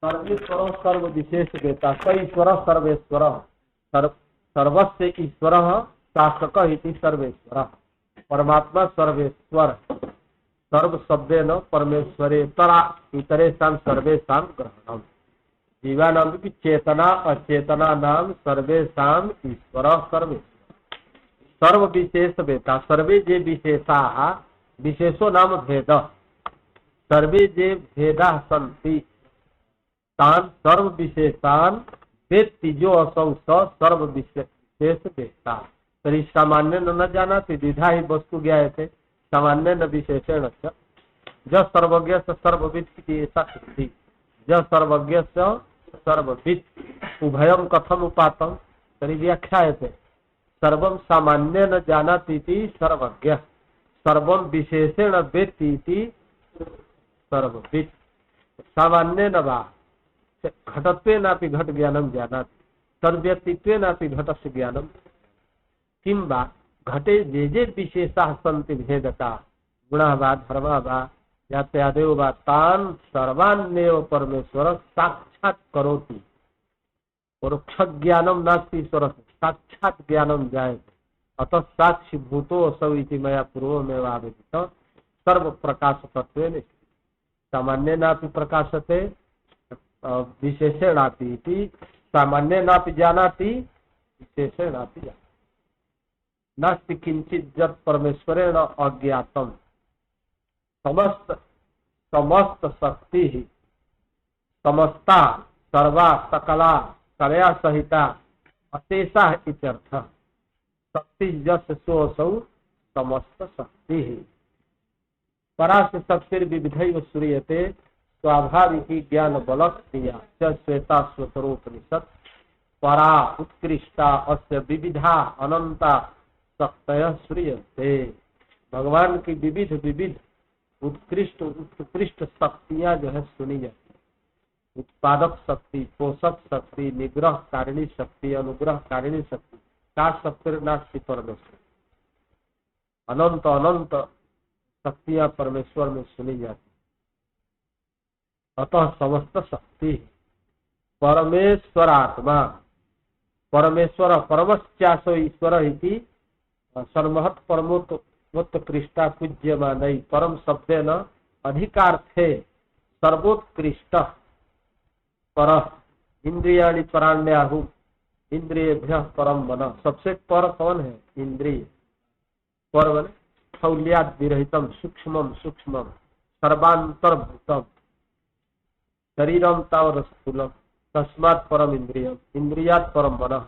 सर्वेश्वर सर्व विशेष वेता स ईश्वर सर्वेश्वर सर्वस्य ईश्वर शासक इति सर्वेश्वर परमात्मा सर्वेश्वर सर्व शब्देन परमेश्वरेतरा इतरेषां सर्वेषां ग्रहणम जीवानां की चेतना अचेतना नाम सर्वेषां ईश्वर सर्वेश्वर सर्व विशेष वेता सर्वे जे विशेषा विशेषो नाम भेद सर्वे जे भेदा सन्ति तान सर्व विशेषान वेत्ति जो असौ सर्व विशेष वेत्ता तरी सामान्य न जाना द्विधा ही वस्तु ज्ञायते सामान्य न विशेषेण ज सर्वज्ञ सर्वविद ऐसा स्थिति ज सर्वज्ञ सर्वविद उभयम कथम उपातम तरी व्याख्यायते सर्वम सामान्य न जानाति सर्वज्ञ सर्वम विशेषेण वेत्ति सर्वविद सामान्य न वा घटत्वेनापि घट ज्ञानम जानाति तद्व्यक्तित्वेनापि घटस्य ज्ञानम किं वा घटे जे जे विशेषाः सन्ति भेदता गुणः वा धर्मः वा यात्यादेव वा तान् सर्वान्नेव परमेश्वर साक्षात् करोति परोक्ष ज्ञानम नास्ति ईश्वर साक्षात् ज्ञानम जायते अतः साक्षी भूतो असौ इति मया पूर्वमेव आवेदित सर्व प्रकाशकत्वेन सामान्येनापि प्रकाशते विशेषेणापि सामान्येनापि जानाति विशेषेणापि जानाति नास्ति किंचित जब परमेश्वरेण अज्ञातम समस्त समस्त शक्ति ही समस्ता सर्वा सकला कलया सहिता अशेषा इत्यर्थ शक्ति जस सोऽसौ समस्त शक्ति ही परास्य शक्तिर विविधैव श्रूयते स्वाभाविकी ज्ञान बल क्रिया श्वेता स्वतरोपनिषद परा उत्कृष्टा अस्य विविधा अनंता शक्तयः श्रूयते भगवान की विविध विविध उत्कृष्ट शक्तियां जो है सुनी जाती उत्पादक शक्ति पोषक शक्ति निग्रह कारिणी शक्ति अनुग्रह कारिणी शक्ति का शक्ति नास्ति परमेश्वर अनंत अनंत शक्तियां परमेश्वर में सुनी जाती अतः समस्त शक्ति परमेश्वरात्मा परमेश्वर परमश्चासो ईश्वर इति सर्वमहत् परमोत्कृष्टा पूज्यमानै परम शब्देन अधिकार्थे सर्वोत्कृष्ट पर इंद्रियाणि पराण्याहु इंद्रियेभ्यः परम मन सबसे पर कौन है इंद्रिय पर मन स्थौल्याद विरहितम सूक्ष्मम सूक्ष्मम सर्वांतर्भूतम शरीरम तावत् स्थूलम तस्मात् परम इंद्रियम इंद्रियात् परम मनः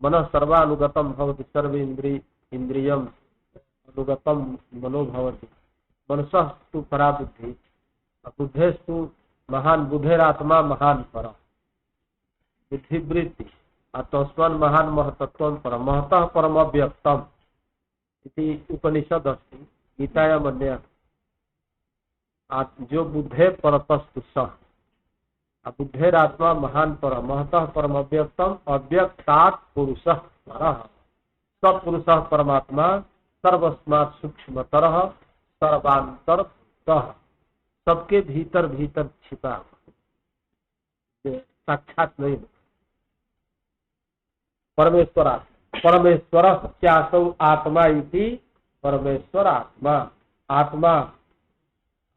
मनः सर्वानुगतम भवति सर्वे इंद्रियम अनुगतम मनो भवति मनसः तु परा बुद्धि बुद्धेस्तु महान बुद्धेरात्मा महान पर बुद्धिवृत्ति तस्मान् महान महतत्वं परम महतः परम अव्यक्तम इति उपनिषद अस्ति गीतायाम् अन्यः जो बुद्धे परतस्तु सः बुद्धेरात्मा महान पर महतः परम अव्यक्तम अव्यक्तात् पुरुषः परः सब पुरुषः परमात्मा सर्वस्मात् सूक्ष्मतरः सर्वांतर्भूतः सबके भीतर भीतर छिपा साक्षात नहीं परमेश्वर परमेश्वर चासौ आत्मा इति परमेश्वर आत्मा आत्मा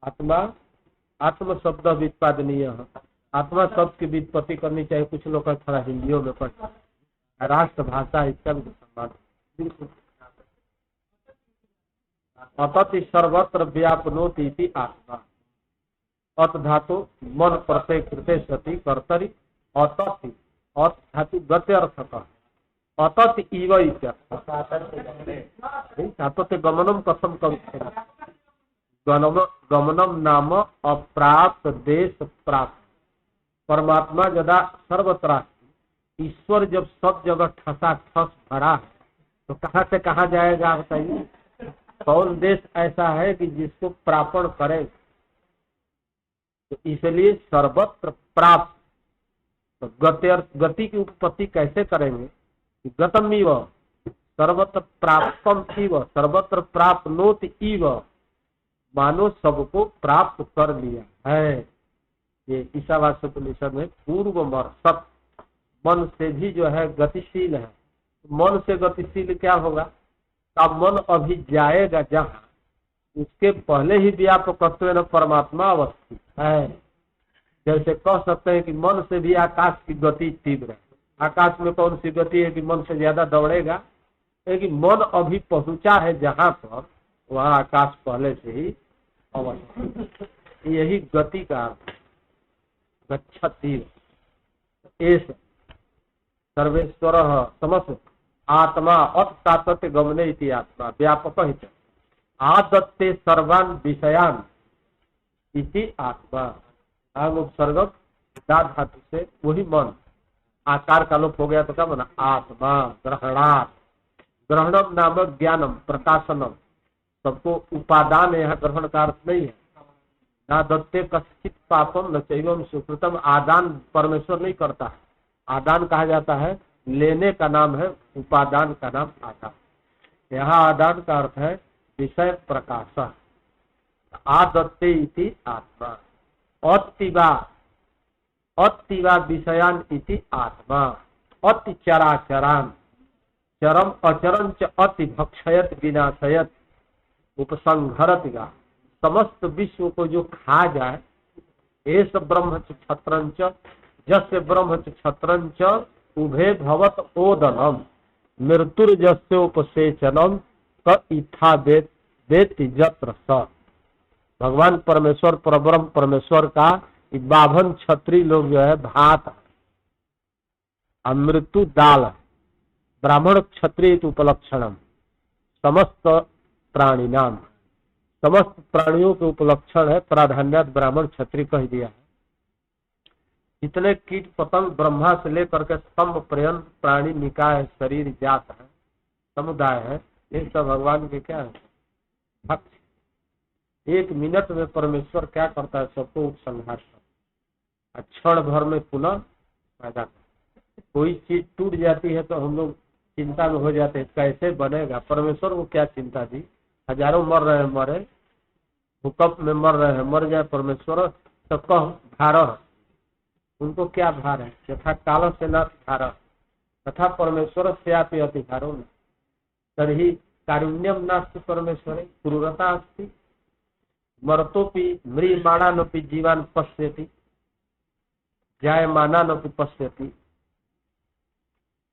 आत्मा आत्म शब्द व्युत्पादनीय आत्मा शब्द की व्युत्पत्ति करनी चाहिए कुछ लोग थोड़ा हिंदियों में पढ़ते राष्ट्र भाषा इसका भी सम्मान अतति सर्वत्र व्यापनोति इति आत्मा अत धातु मन प्रत्यय कृते सति कर्तरि अतति अत धातु गते अर्थक अतति इव इत्यर्थ अतति गमनम कथम करुच्छेद गमनम नाम अप्राप्त देश प्राप्त परमात्मा जदा सर्वत्र ईश्वर जब सब जगह ठसा ठस भरा है तो कहाँ से कहाँ जाएगा बताइए कौन देश ऐसा है कि जिसको प्रापण करे तो इसलिए सर्वत्र प्राप्त तो गति की उत्पत्ति कैसे करेंगे गतम इव सर्वत्र प्राप्तम इव सर्वत्र प्राप्नोति इव मानो सबको प्राप्त कर लिया है। ये ईशावास्योपनिषद में पूर्व मर्षत, मन से भी जो है गतिशील है। मन से गतिशील क्या होगा? तब मन अभी जाएगा जहाँ, उसके पहले ही व्यापकत्व न परमात्मा अवस्थित है। जैसे कह सकते हैं कि मन से भी आकाश की गति तीव्र है। आकाश में कौन सी गति है कि मन से ज्यादा दौड़ेगा? लेकिन मन अभी पहुंचा है जहाँ पर, वहाँ आकाश पहले से ही अवस्थित। यही गति का अर्थ है, गच्छति। एष सर्वेश्वर समस्त आत्मा अत्तातत्य गमने इति आत्मा व्यापक हित आदत्ते सर्वान विषयान इति आत्मा। आग उपसर्गक दा धातु से वही मन, आकार का लोप हो गया तो क्या बना? आत्मा। ग्रहणात्, ग्रहणम नामक ज्ञानम प्रकाशनम, सबको उपादान यहाँ ग्रहण का अर्थ नहीं है। ना दत्ते कश्चित पापम न चैवम सुकृतम, आदान परमेश्वर नहीं करता है। आदान कहा जाता है लेने का नाम है, उपादान का नाम आदान। यहाँ आदान का अर्थ है विषय प्रकाश। आदत्ते इति आत्मा। अतिवा, अतिवा विषयान इति आत्मा। अति चराचरान, चरम अचरम च अति भक्षयत विनाशयत उपसंहरत गा, समस्त विश्व को जो खा जाए। एस ब्रह्म क्षत्रंच जस्य ब्रह्म क्षत्रंच उभे भवत ओदनम मृत्युर्जस्योपसेचनम क इथा देति जत्र स। भगवान परमेश्वर परब्रह्म परमेश्वर का 52 क्षत्रिय लोग जो है भात, मृत्यु दाल, ब्राह्मण क्षत्रिय उपलक्षणम, समस्त प्राणी नाम, समस्त प्राणियों के उपलक्षण है। प्राधान्यत ब्राह्मण क्षत्रिय कह दिया है। जितने कीट पतंग ब्रह्मा से लेकर के स्तंभ पर्यंत प्राणी निकाय शरीर जात है, समुदाय है, ये सब भगवान के क्या है? भक्त। एक मिनट में परमेश्वर क्या करता है? सबको उपसंहार करता है, क्षण भर में पुनः पैदा करता। कोई चीज टूट जाती है तो हम लोग चिंता में हो जाते हैं, कैसे बनेगा? परमेश्वर को क्या चिंता थी? हजारों मर रहे हैं, मरे, भूकंप में मर रहे हैं, मर जाए परमेश्वर तो कह भार, उनको क्या भार है? यथा काल से न भार तथा परमेश्वर से आप अधिकारो न तर्हि कारुण्यम नास्ति परमेश्वरे क्रूरता अस्ति। मर्तोपि म्रियमाणानपि जीवान पश्यति, जायमानानपि पश्यति,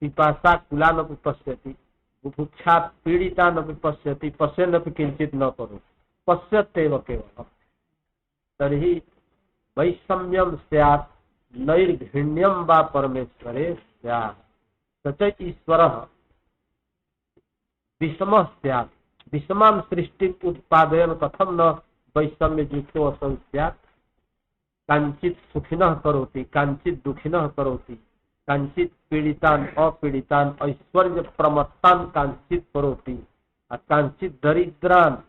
पिपासा कुलानपि पश्यति, बुभुक्षा पीड़ितानपि पश्यति, पश्यन्नपि किंचित न करो पश्यत्येव केवलम्। तर्हि वैषम्यम स्यात् नैर्घृण्यम वा परमेश्वरे स्यात्। स ईश्वरः विषमः स्यात्, विषमां सृष्टिं उत्पादयन् कथं न वैषम्य युक्तो असौ स्यात्। कांचित सुखिनः करोति, कांचित दुखिनः करोति, कांचित पीड़ितान अपीड़ितान ऐश्वर्य प्रमत्तान कांचित करोति, कांचित दरिद्रान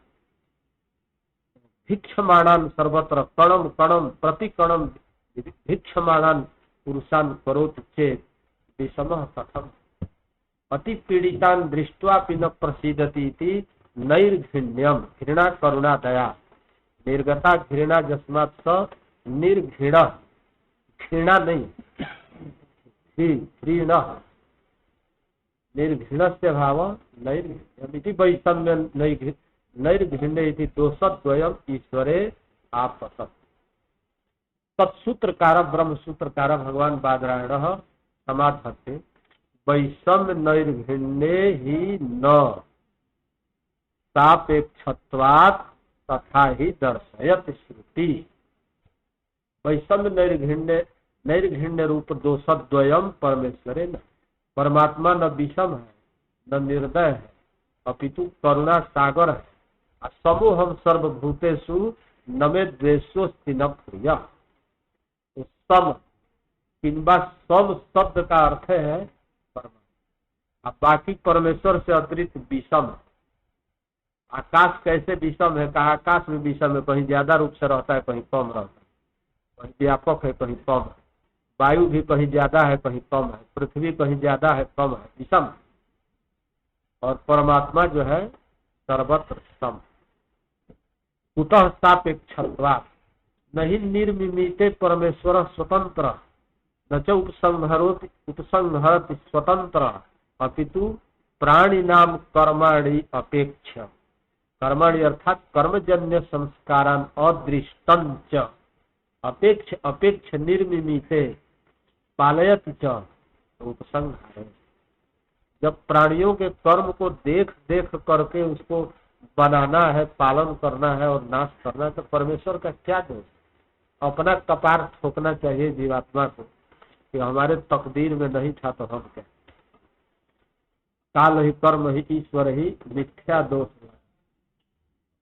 भिक्षमाणान सर्वत्र कणम कणम प्रतिकणम भिक्षमाणान पुरुषान करोति चेत विषमः कथम। अति पीड़ितान दृष्ट्वापि न प्रसीदति इति नैर्घृण्यम। घृणा करुणा दया, निर्गता घृणा जस्मात् स निर्घृण, घृणा नहीं, घृण निर्घृण से भाव नैर्घृण्यमिति वैषम्य नैर्घृण्य इति दोषद्वयम् ईश्वरे आपतत्। तत्सूत्रकार ब्रह्म सूत्रकार भगवान बादरायणः समाधत्ते वैषम्य नैर्घृण्ये ही न सापेक्षत्वात् तथा ही दर्शयत श्रुति। वैषम्य नैर्घृण्य रूप दोषद्वयम् परमेश्वरे न। परमात्मा न विषम है न निर्दय है, अपितु करुणा सागर है। समूहम सर्वभूतेषु न मे द्वेषोस्ति न प्रिय। सम किंबा सब शब्द का अर्थ है परमात्मा। अब बाकी परमेश्वर से अतिरिक्त विषम है। आकाश कैसे विषम है? कहा आकाश में विषम है, कहीं ज्यादा रूप से रहता है, कहीं कम रहता है, कहीं व्यापक है, कहीं कम है। वायु भी कहीं ज्यादा है, कहीं कम है, पृथ्वी कहीं ज्यादा है, कम है, विषम। और परमात्मा जो है सर्वत्र सम। कुतः सापेक्षत्वात् नहीं निर्मिमीते परमेश्वर स्वतंत्र न च उपसंहरति स्वतंत्र अपितु प्राणी नाम कर्माणि अपेक्ष। कर्माणि अर्थात कर्मजन्य संस्कारान अदृष्टं च अपेक्ष अपेक्ष निर्मिमीते पालयति च उपसंहारे। जब प्राणियों के कर्म को देख देख करके उसको बनाना है, पालन करना है और नाश करना है, तो परमेश्वर का क्या दोष? अपना कपार ठोकना चाहिए जीवात्मा को कि हमारे तकदीर में नहीं था तो हम क्या। काल ही कर्म ही ईश्वर ही मिथ्या दोष,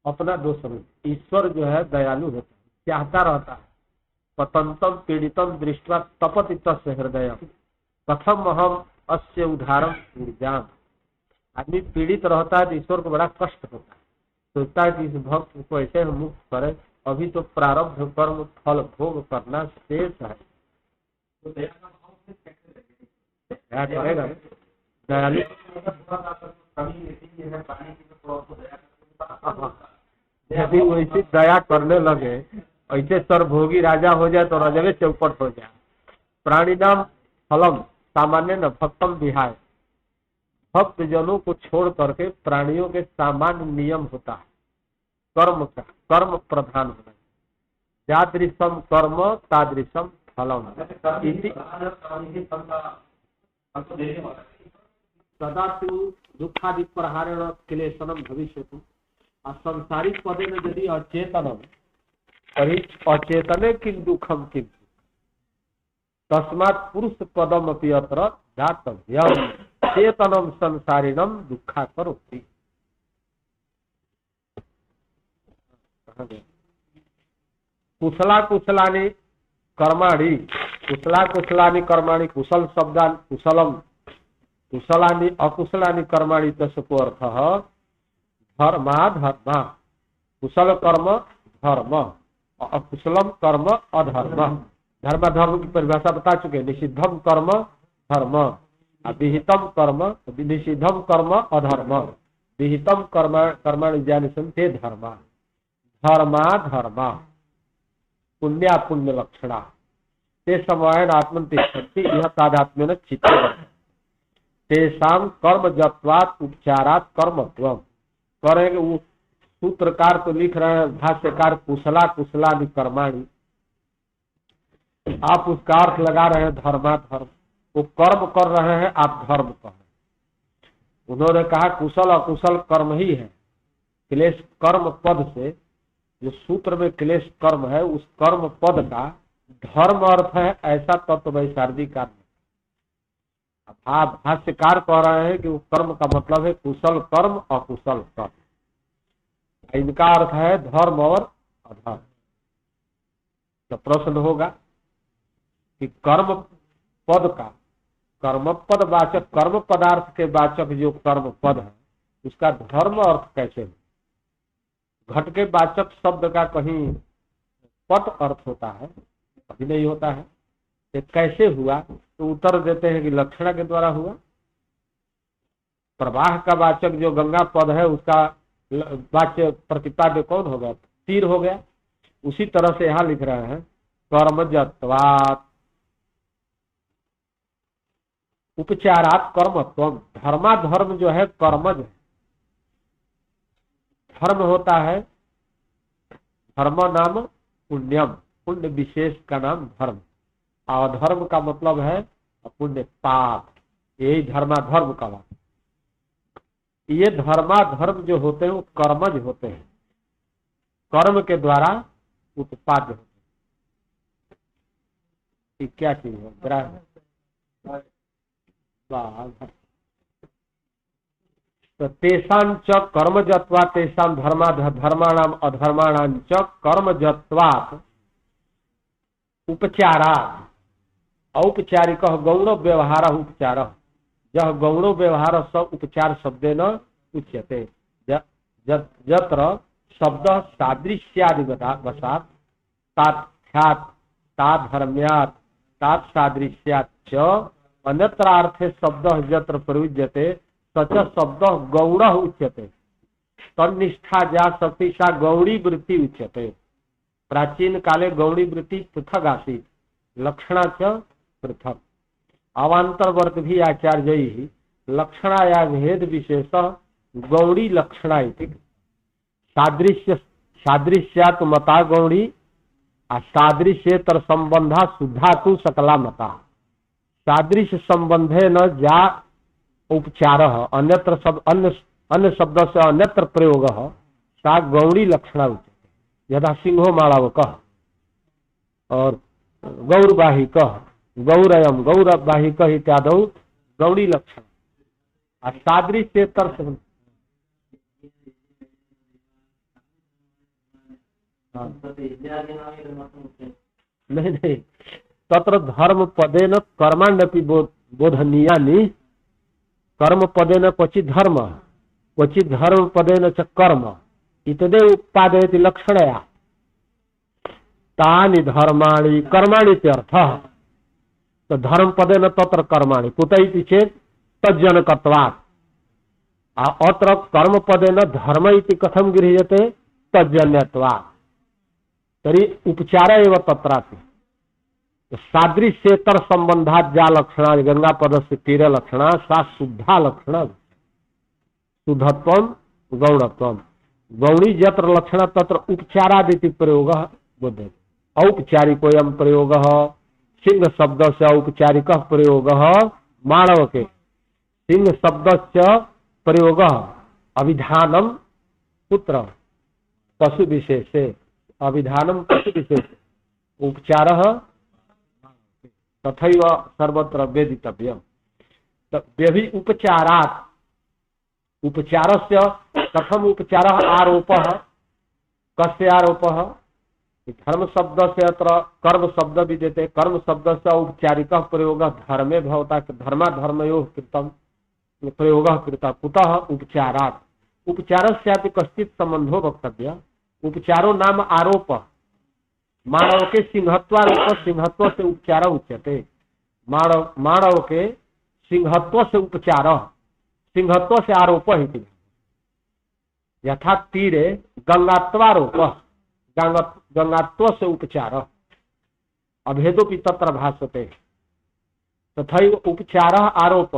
अपना दोष नहीं। ईश्वर जो है दयालु होता है, चाहता रहता है। पतंतम पीड़ितम दृष्टवा तपति तस्य हृदय कथम हम अस्य उदाहरण ऊर्जाम। आदमी पीड़ित रहता है तो ईश्वर को बड़ा कष्ट होता है, सोचता है कि इस भक्त को ऐसे हम मुक्त करें, अभी तो प्रारब्ध कर्म फल भोग करना शेष है। तो दया करेगा दयालु। यदि वैसे दया करने लगे, ऐसे सर्वभोगी राजा हो जाए तो रजवे चौपट हो जाए। प्राणी नाम फलम सामान्य न भक्तम विहाय, भक्त जनों को छोड़ करके प्राणियों के सामान्य नियम होता है कर्म का, कर्म प्रधान होना। यादृशम कर्म तादृशम फलम सदा तु दुखादि प्रहारेण क्लेशनम भविष्यति। संसारिक पदे में यदि अचेतनम तरी अचेतने किम दुखम किम तस्मात् पुरुष पदम अपि अत्र दातव्यम चेतनम संसारिणम दुखा करोति। कुशला कुशलानि कर्माणि, कुशला कुशलानि कर्माणि, कुशल शब्दान कुशलम कुशलानि अकुशलानि कर्माणि तस्य अर्थः धर्मा धर्मा। कुशल कर्म धर्म, अकुशलम कर्म अधर्म। धर्म धर्म की परिभाषा बता चुके। निषिद्धम कर्म धर्म, विहितम कर्म निषिद्धम कर्म अधर्म, विहितम कर्म कर्माणि ज्ञान संते धर्मा। धर्मा धर्मा पुण्या पुण्य लक्षणा ते समवायन आत्मनिष्ठति यह तादात्म्येन चित्ते तेषां कर्म जत्वात् उपचारात् कर्मत्वम्। करेंगे वो सूत्रकार तो लिख रहे हैं, भाष्यकार कुशला कुशलानि कर्माणि, आप उसका अर्थ लगा रहे हैं धर्मा धर्म। वो कर्म कर रहे हैं, आप धर्म कर रहे हैं। उन्होंने कहा कुशल अकुशल कर्म ही है। क्लेश कर्म पद से जो सूत्र में क्लेश कर्म है, उस कर्म पद का धर्म अर्थ है ऐसा तत्व वैशार्दी का। आप भाष्यकार कह रहे हैं कि वो कर्म का मतलब है कुशल कर्म अकुशल कर्म। इनका अर्थ है धर्म और अधर्म। तो प्रश्न होगा कि कर्म पद का, कर्म पद वाचक, कर्म पदार्थ के वाचक जो कर्म पद है उसका धर्म अर्थ कैसे हो? घट के वाचक शब्द का कहीं पट अर्थ होता है, कभी नहीं होता है। ये कैसे हुआ? तो उत्तर देते हैं कि लक्षणा के द्वारा हुआ। प्रवाह का वाचक जो गंगा पद है उसका वाच्य प्रतिपाद्य कौन हो गया? तीर हो गया। उसी तरह से यहाँ लिख रहे हैं कर्मजत्वात् उपचारात् कर्मत्वम्। धर्माधर्म जो है कर्मज है। धर्म होता है, धर्म नाम पुण्यम, पुण्य विशेष का नाम धर्म। अधर्म का मतलब है पुण्य पाप। यही धर्माधर्म का बात। ये धर्माधर्म जो होते हैं वो कर्मज होते हैं, कर्म के द्वारा उत्पाद्य होते हैं। क्या चीज है? तो तेषां च कर्मजत्वा तेषां धर्माणाम अधर्माणाम च कर्मजत्वात् उपचारा औपचारिक गौण व्यवहार उपचार। यह गौण व्यवहार सब उपचार शब्देन उच्यते। यत्र शब्द सादृश्यादिवशात् ताथ्यात् ताधर्म्यात् तात्सादृश्यात् च अन्यत्रार्थे शब्द यत्र प्रयुज्यते सच शब्द गौण उच्यते। तन्निष्ठा जा सती सा गौणी वृत्ति उच्यते। प्राचीन काले गौणी वृत्ति पृथक आसीत्, लक्षणा च पृथक। अवांतरवर्त भी आचार्य लक्षणाया भेद विशेष गौणी लक्षणा इति। सादृश्य सादृश्यात् मता गौणी सादृश्येतर संबंधा शुद्धा तु सकला मता। सादृश्य संबंधे न जा उपचार अन्यत्र अन्य शब्द से अन्यत्र प्रयोग सा गौणी लक्षणा उच्यते। यथा सिंहो माळवक और गौरवाहिक गौरयम गौरवाहिक इत्यादि गौणी लक्षण। सादृश्येतर नहीं तत्र धर्म पदेन कर्माण्यपि बोधनीयानि। कर्म पदेन क्वचित् धर्म क्वचित् धर्म पदेन च कर्म इतदेव उत्पादयति लक्षणया। तानि धर्माणि कर्माणि इत्यर्थः। तो धर्म पदेन तत्र कर्माणि कुत इति चेत् तज्जनकत्वात्। अत्र कर्म पदेन धर्म इति कथं गृह्यते तज्जन्यत्वात्। तर्हि उपचार एव तत्रापि। सादृश्येतर संबंधात् जा लक्षणा गंगापदस्य तीरे लक्षणा सा शुद्धा लक्षणा। शुद्धत्वं गौणत्वं। गौणी यत्र लक्षणा तत्र उपचारादिति प्रयोगः बुध्यते। औपचारिकोऽयं प्रयोगः सिंह शब्द से औपचारिक प्रयोग मानव के। सिंह शब्द से प्रयोग अभिधानम पुत्र पशु विशेषे। अभिधानम पशु विशेष उपचार तथैव सर्वत्र वेदितव्यम्। व्यभि उपचारात् उपचारस्य कथम उपचार आरोपः कस्य आरोपः धर्म शब्द से अत्र कर्म शब्द विद्यते। कर्म शब्द से औपचारिक प्रयोग धर्मे भवता धर्माधर्मयोः कृतं प्रयोग कृता कुतः उपचारात्। उपचारस्यापि कश्चित् संबंधो वक्तव्य। उपचारो नाम आरोप। मानव के सिंहत्वारोप सिंहत्व से उपचार उच्यते। मानव के सिंहत्व से उपचार सिंहत्व से आरोप ही। यथा तीरे गंगात्वारोप गंगात्व से उपचार अभेदोपि तत्र भासते। तथैव उपचार आरोप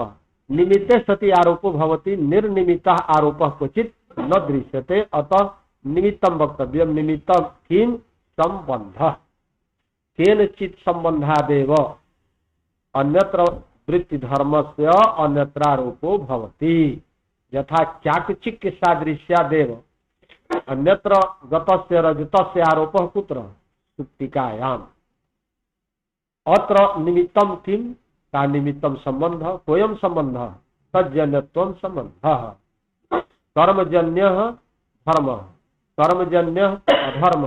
निमित्ते सति आरोपो भवति। निर्निमित्तः आरोपः क्वचित् न दृश्यते। अतः निमित्तं वक्तव्यं। निमित्तं किं संबंधः केनचित् संबंधादेव अन्यत्र वृत्ति धर्मस्य अन्यत्रारोपो भवति। यथा चाकचिक्य सादृश्यादेव अन्यत्र गतस्य रजतस्य आरोपः कुत्र सुप्तिकायाम्। अत्र निमित्तं किं का निमित्तं संबंधः कोऽयं संबंधः तज्जन्यत्वं संबंधः। कर्मजन्यः धर्मः कर्मजन्यः अधर्म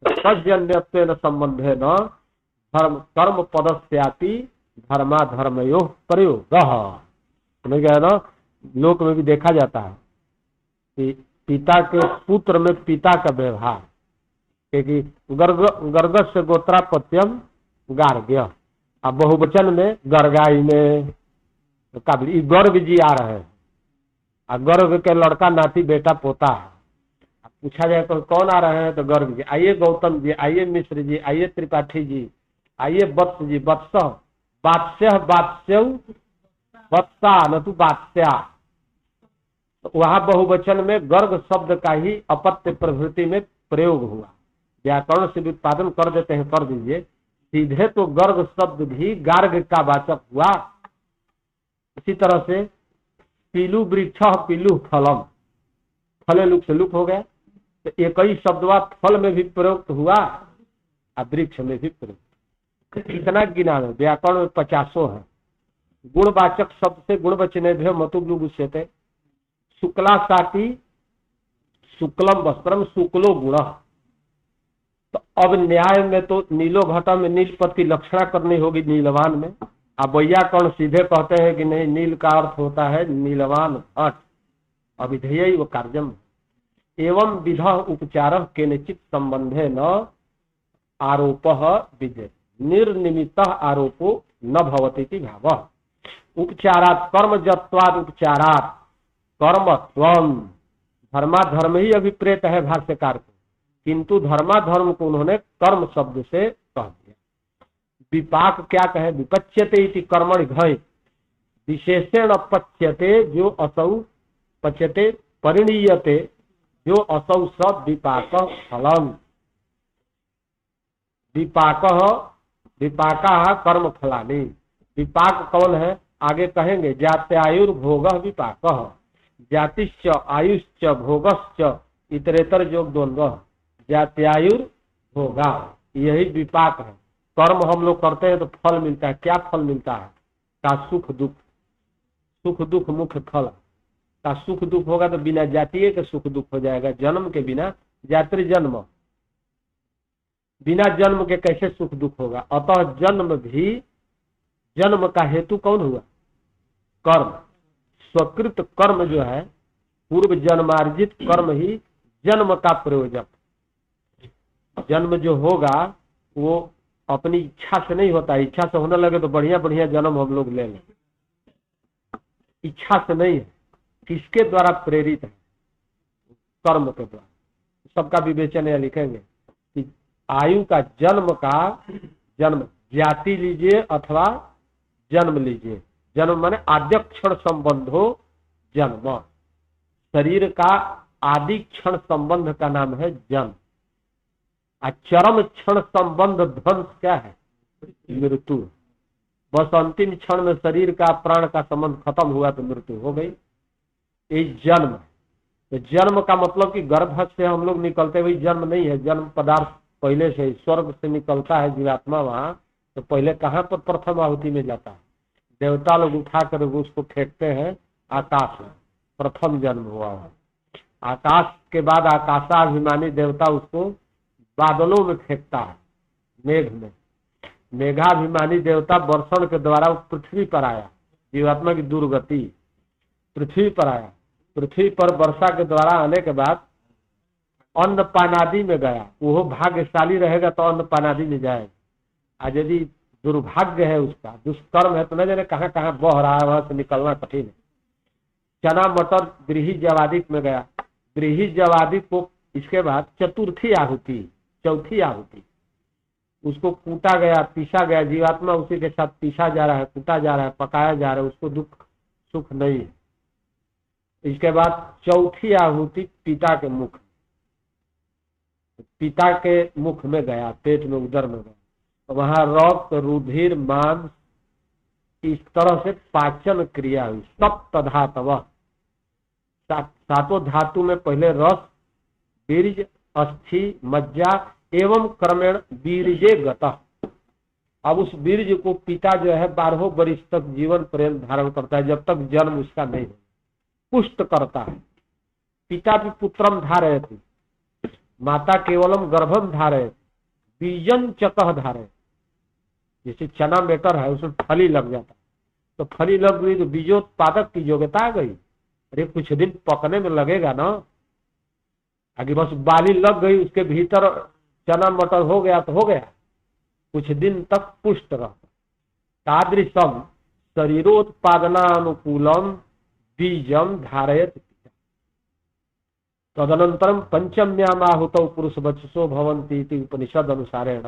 तज्जन्यत्वेन संबंधेन धर्म कर्म पदस्यापि धर्माधर्मयोः प्रयोगः। समझ गए ना। लोक में भी देखा जाता है कि पिता के पुत्र में पिता का व्यवहार, क्योंकि गर्गस्य गोत्रापत्यम गार्ग्य। अब बहुवचन में गर्गाई में काबली गर्ग जी आ रहे हैं। गर्ग के लड़का नाती बेटा पोता है। पूछा जाए तो कौन आ रहे हैं तो गर्ग जी। आइए गौतम जी, आइए मिश्र जी, आइए त्रिपाठी जी, आइए वत्स जी। वत्स बादशाह बादशाह वत्सा न तो बादशाह। वहां बहुवचन में गर्ग शब्द का ही अपत्य प्रवृत्ति में प्रयोग हुआ। व्याकरण से व्युत्पादन कर देते हैं, कर दीजिए। सीधे तो गर्ग शब्द भी गार्ग का वाचक हुआ। इसी तरह से पीलू वृक्ष पीलू फलम फले लुक से लुक हो गया। तो एक ही शब्दवाद फल में भी प्रयुक्त हुआ और वृक्ष में भी प्रयुक्त। इतना गिना है व्याकरण में 50 है। गुणवाचक शब्द से गुणवचनेभ्यो मतुब्लुगुष्यते। शुक्ला साटी शुक्लम वस्त्रम शुक्लो गुण। तो अब न्याय में तो नीलो घटा में नील पत्ती लक्षणा करनी होगी नीलवान में। अब वैयाकरण सीधे कहते हैं कि नहीं, नील का अर्थ होता है नीलवान घट। अविधेय व कार्यम एवं विध उपचार केनचित् संबंधे न आरोप विद्यते। निर्निमित्त आरोपो न भवति भाव। उपचारात् कर्मजत्वात् उपचारात् कर्मत्वं धर्माधर्म ही अभिप्रेत है भाष्यकार को, किंतु धर्माधर्म को उन्होंने कर्म शब्द से कह दिया। विपाक क्या कहे, विपच्यते इति कर्मणि घय विशेषण पच्यते जो असौ पच्यते परिणीयते जो असौ सब विपाक फलम। विपाका कर्म फलानी। विपाक कौन है आगे कहेंगे, जात्यायुर्भोग विपाक, जातिश्च आयुश्च भोगश्च इतरेतर जो द्वंद्व, जात्यायुर्भोगा यही विपाक है। कर्म हम लोग करते हैं तो फल मिलता है, क्या फल मिलता है का सुख दुख, सुख दुख मुख्य फल का। सुख दुख होगा तो बिना जातीय के सुख दुख हो जाएगा, जन्म के बिना, जाति जन्म, बिना जन्म के कैसे सुख दुख होगा। अतः जन्म भी, जन्म का हेतु कौन हुआ, कर्म। स्वकृत कर्म जो है, पूर्व जन्मार्जित कर्म ही जन्म का प्रयोजक। जन्म जो होगा वो अपनी इच्छा से नहीं होता, इच्छा से होने लगे तो बढ़िया बढ़िया जन्म हम लोग ले लें, इच्छा से नहीं है। किसके द्वारा प्रेरित है, कर्म के द्वारा। सबका विवेचन यह लिखेंगे कि आयु का जन्म जाति लीजिए अथवा जन्म लीजिए। जन्म माने आद्य क्षण संबंधो जन्म, शरीर का आदि क्षण संबंध का नाम है जन्म। चरम क्षण संबंध ध्वंस क्या है, मृत्यु। बस अंतिम क्षण में शरीर का प्राण का संबंध खत्म हुआ तो मृत्यु हो गई, ये जन्म। तो जन्म का मतलब कि गर्भ से हम लोग निकलते हुए जन्म नहीं है, जन्म पदार्थ पहले से ही स्वर्ग से निकलता है जीवात्मा वहां, तो पहले कहाँ पर प्रथम आहुति में जाता है, देवता लोग उठा कर उसको फेंकते हैं आकाश में, प्रथम जन्म हुआ है। आकाश के बाद आकाशाभिमानी देवता उसको बादलों में फेंकता है, मेघ में। मेघाभिमानी देवता वर्षण के द्वारा पृथ्वी पर आया, जीवात्मा की दुर्गति पृथ्वी पर आया। पृथ्वी पर वर्षा के द्वारा आने के बाद अन्न पानादि में गया, वो भाग्यशाली रहेगा तो अन्न पानादि में जाएगा। आज यदि दुर्भाग्य है, उसका दुष्कर्म है, तो न जाने कहाँ कहाँ बह रहा है, वहां से निकलना कठिन है। चना मटर गृही जवादिक में गया, गृही जवादिक को इसके बाद चतुर्थी आहुति, चौथी आहुति, उसको कूटा गया, पीसा गया, जीवात्मा उसी के साथ पीसा जा रहा है, कूटा जा रहा है, पकाया जा रहा है, उसको दुख सुख नहीं है। इसके बाद चौथी आहुति पिता के मुख, पिता के मुख में गया, पेट में उदर में गया, तो वहां रक्त रुधिर मांस इस तरह से पाचन क्रिया हुई। सप्त धातव, सातों धातु में पहले रस, बीज, अस्थि, मज्जा एवं क्रमेण बीरजे गतः। अब उस बीर्ज को पिता जो है 12 वर्ष तक जीवन पर्यंत धारण करता है, जब तक जन्म उसका नहीं हो, पुष्ट करता है। पिता भी पुत्रम धारय थी, माता केवलम गर्भम धारय, बीजन चतः धारय। जैसे चना मेटर है, उसमें फली लग जाता है, तो फली लग गई तो बीजोत्पादक की योग्यता आ गई। अरे कुछ दिन पकने में लगेगा ना, आगे बस बाली लग गई, उसके भीतर चना मटर हो गया तो हो गया, कुछ दिन तक पुष्ट रहता। तादृशम शरीरोत्पादनानुकूलम बीजम धारयत। तदनंतरम पंचम्याम आहुतौ पुरुष वचसो भवन्ति इति उपनिषद अनुसारेण,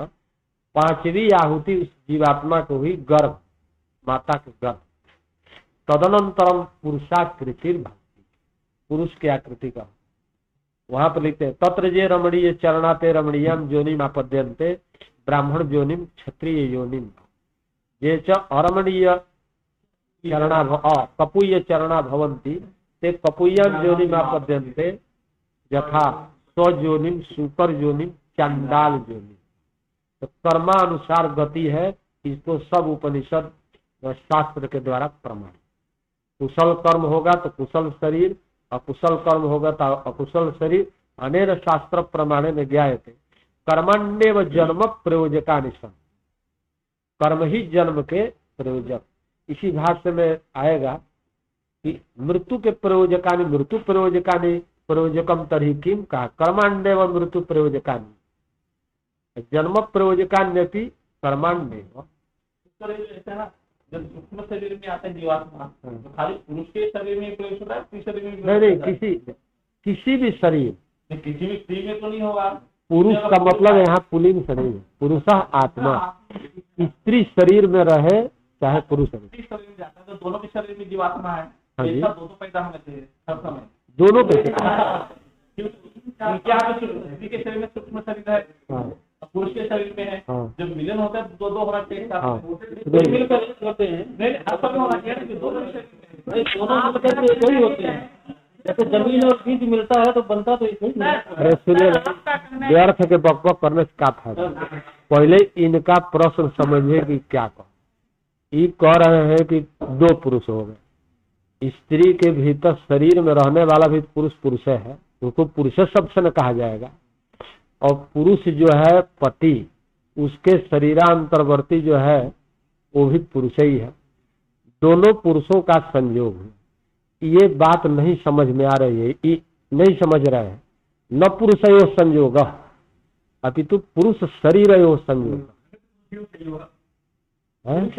पांचवी आहुति उस जीवात्मा को हुई गर्भ, माता के गर्भ। तदनंतरम पुरुषाकृति भक्ति, पुरुष की आकृति का। वहां पर लिखते हैं तत्र जे रमणीय चरणाते रमणीयम योनिम आपद्यन्ते ब्राह्मण योनिम क्षत्रिय योनिम, ये च अरमणीय चरणा कपूय चरणा भवन्ति ते कपूयम योनिम आपद्यन्ते यथा स्वयोनिम सुकर योनिम चंडाल योनिम। तो कर्मानुसार गति है, इसको सब उपनिषद शास्त्र के द्वारा प्रमाण। कुशल कर्म होगा तो कुशल शरीर, अकुशल कर्म होगा तो अकुशल शरीर। अनेन शास्त्र प्रमाणे में ज्ञायते कर्मण्येव जन्म प्रयोजकानि सन्ति, कर्म ही जन्म के प्रयोजक। इसी भाष्य में आएगा कि मृत्यु के प्रयोजकानि, मृत्यु प्रयोजकानि प्रयोजकम तर्हि किम, कहा कर्माण्येव मृत्यु प्रयोजकानि, जन्म प्रयोजकान्यपि कर्माण्येव। जब सूक्ष्म शरीर में आता है जीवात्मा, तो खाली पुरुष के शरीर में प्रवेश होता है, स्त्री शरीर में नहीं, किसी किसी भी शरीर, नहीं, किसी भी स्त्री में तो नहीं होगा। पुरुष का मतलब यहाँ पुलिंग से नहीं है, पुरुषः आत्मा, स्त्री शरीर में रहे चाहे पुरुष शरीर, स्त्री शरीर में जाता है तो दोनों के शरीर में जीवात्मा है। हाँ जी। ऐसा दो पैदा होने चाहिए हर समय। दोनों पे। क्या स्त्री के शरीर में सूक्ष्म शरीर है, हाँ पुरुष के शरीर में है। हाँ जब मिलन होता है तो दो होना चाहिए साथ हाँ। में। मिलकर एक होते हैं। नहीं, हर समय होना चाहिए ना कि दोनों के शरीर में। नहीं, दोनों मिलकर के एक ही होते हैं। जैसे जमीन और बीज मिलता है तो बनता तो एक ही है। अरे सुनिए, व्यर्थ के बकबक करने से क्या फायदा। पहले इनका प्रश्न समझिए कि क्या कह, ये कह रहे हैं कि दो पुरुष हो गए, स्त्री के भीतर शरीर में रहने वाला भी पुरुष है, उसको पुरुष शब्द से न कहा जाएगा, और पुरुष जो है पति, उसके शरीरांतरवर्ती जो है वो भी पुरुष ही है, दोनों पुरुषों का संयोग है। ये बात नहीं समझ में आ रही है, ये नहीं समझ रहे हैं। न पुरुषयो संयोग अपितु पुरुष शरीरयो संयोग है।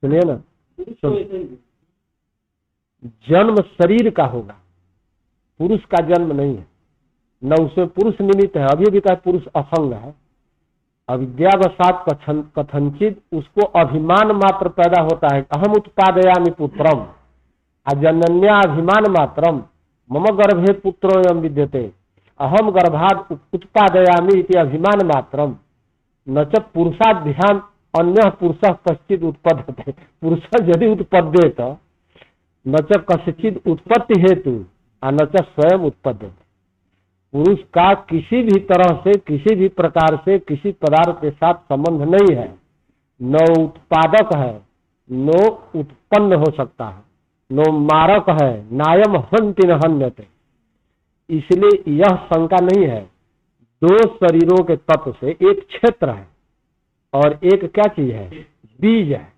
सुनिए ना, जन्म शरीर का होगा, पुरुष का जन्म नहीं है, न उसमें पुरुष निमित्त है। अभी भी कहा पुरुष असंग है, अविद्यावसात कथनचित उसको अभिमान मात्र पैदा होता है। अहम उत्पादयामि पुत्रम अजनन्या अभिमान मात्रम मम गर्भे पुत्रोयम विद्यते अहम गर्भाद उत्पादयामि इति अभिमान मात्रम न च पुरुषाध्यान अन्य पुरुष कश्चित उत्पद्यते। पुरुष यदि उत्पद्येत न च कश्चित उत्पत्ति हेतु न च स्वयं उत्पद्यते। पुरुष का किसी भी तरह से, किसी भी प्रकार से किसी पदार्थ के साथ संबंध नहीं है, न उत्पादक है, न उत्पन्न हो सकता है, नो मारक है, नायम हंति न हन्यते। इसलिए यह शंका नहीं है, दो शरीरों के तत्व से एक क्षेत्र है और एक क्या चीज है, बीज है।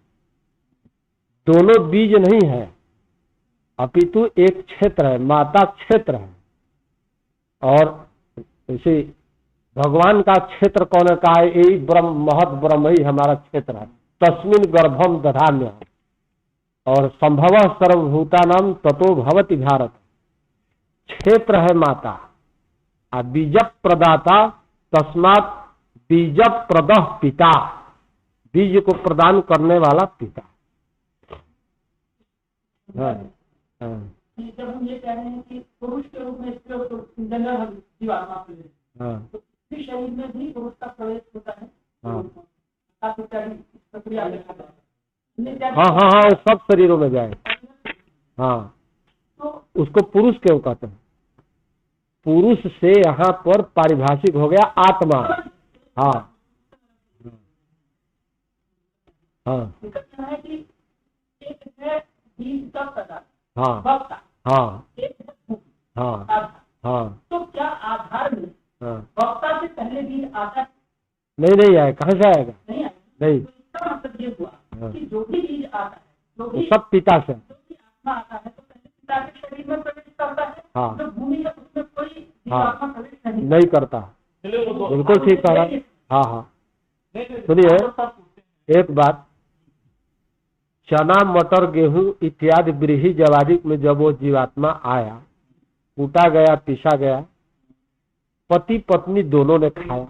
दोनों बीज नहीं है, अपितु एक क्षेत्र है, माता क्षेत्र है। और इसे भगवान का क्षेत्र कौन कहा है, यही ब्रह्म, महत ब्रह्म ही हमारा क्षेत्र है। तस्मिन गर्भम दधाम्य, और संभव सर्वभूतानाम ततो भवति भारत। क्षेत्र है माता, आ बीज प्रदाता, तस्मात् बीज प्रदः पिता, बीज को प्रदान करने वाला पिता। हाँ, हाँ, जब हम ये कह रहे हैं कि पुरुष के रूप में जनरल जीवात्मा हाँ, तो इस शरीर में भी पुरुष का प्रवेश होता है। हाँ, प्रक्रिया हाँ, हाँ, हाँ, वो सब शरीरों में जाए। हाँ, तो उसको पुरुष क्यों कहते हैं? पुरुष से यहाँ पर पारिभाषिक हो गया आत्मा। हाँ, हाँ, है कि एक है बीज का पदार्थ, हाँ, वक्ता, हाँ, एक है भूमि, हाँ, आधार। हाँ, तो क्या आधार में हाँ। वक्ता से पहले बीज आता है? नहीं आए, कहाँ से आएगा? नहीं आया। नहीं, तो इसका मतलब ये हुआ हाँ। कि जो भी बीज आता है, जो वो भी सब पिता से। आत्मा आता है, तो पहले पिता के शरीर में प्रवेश करता है। हाँ। तो भूमि है, उसमें कोई हाँ। जीवात्मा प्रवेश नहीं नहीं करता। बिल्कुल ठीक कहा। हाँ, हाँ, सुनिए एक बात, चना मटर गेहूं इत्यादि व्रीहि जवादी में जब वो जीवात्मा आया, कूटा गया, पीसा गया, पति पत्नी दोनों ने खाया।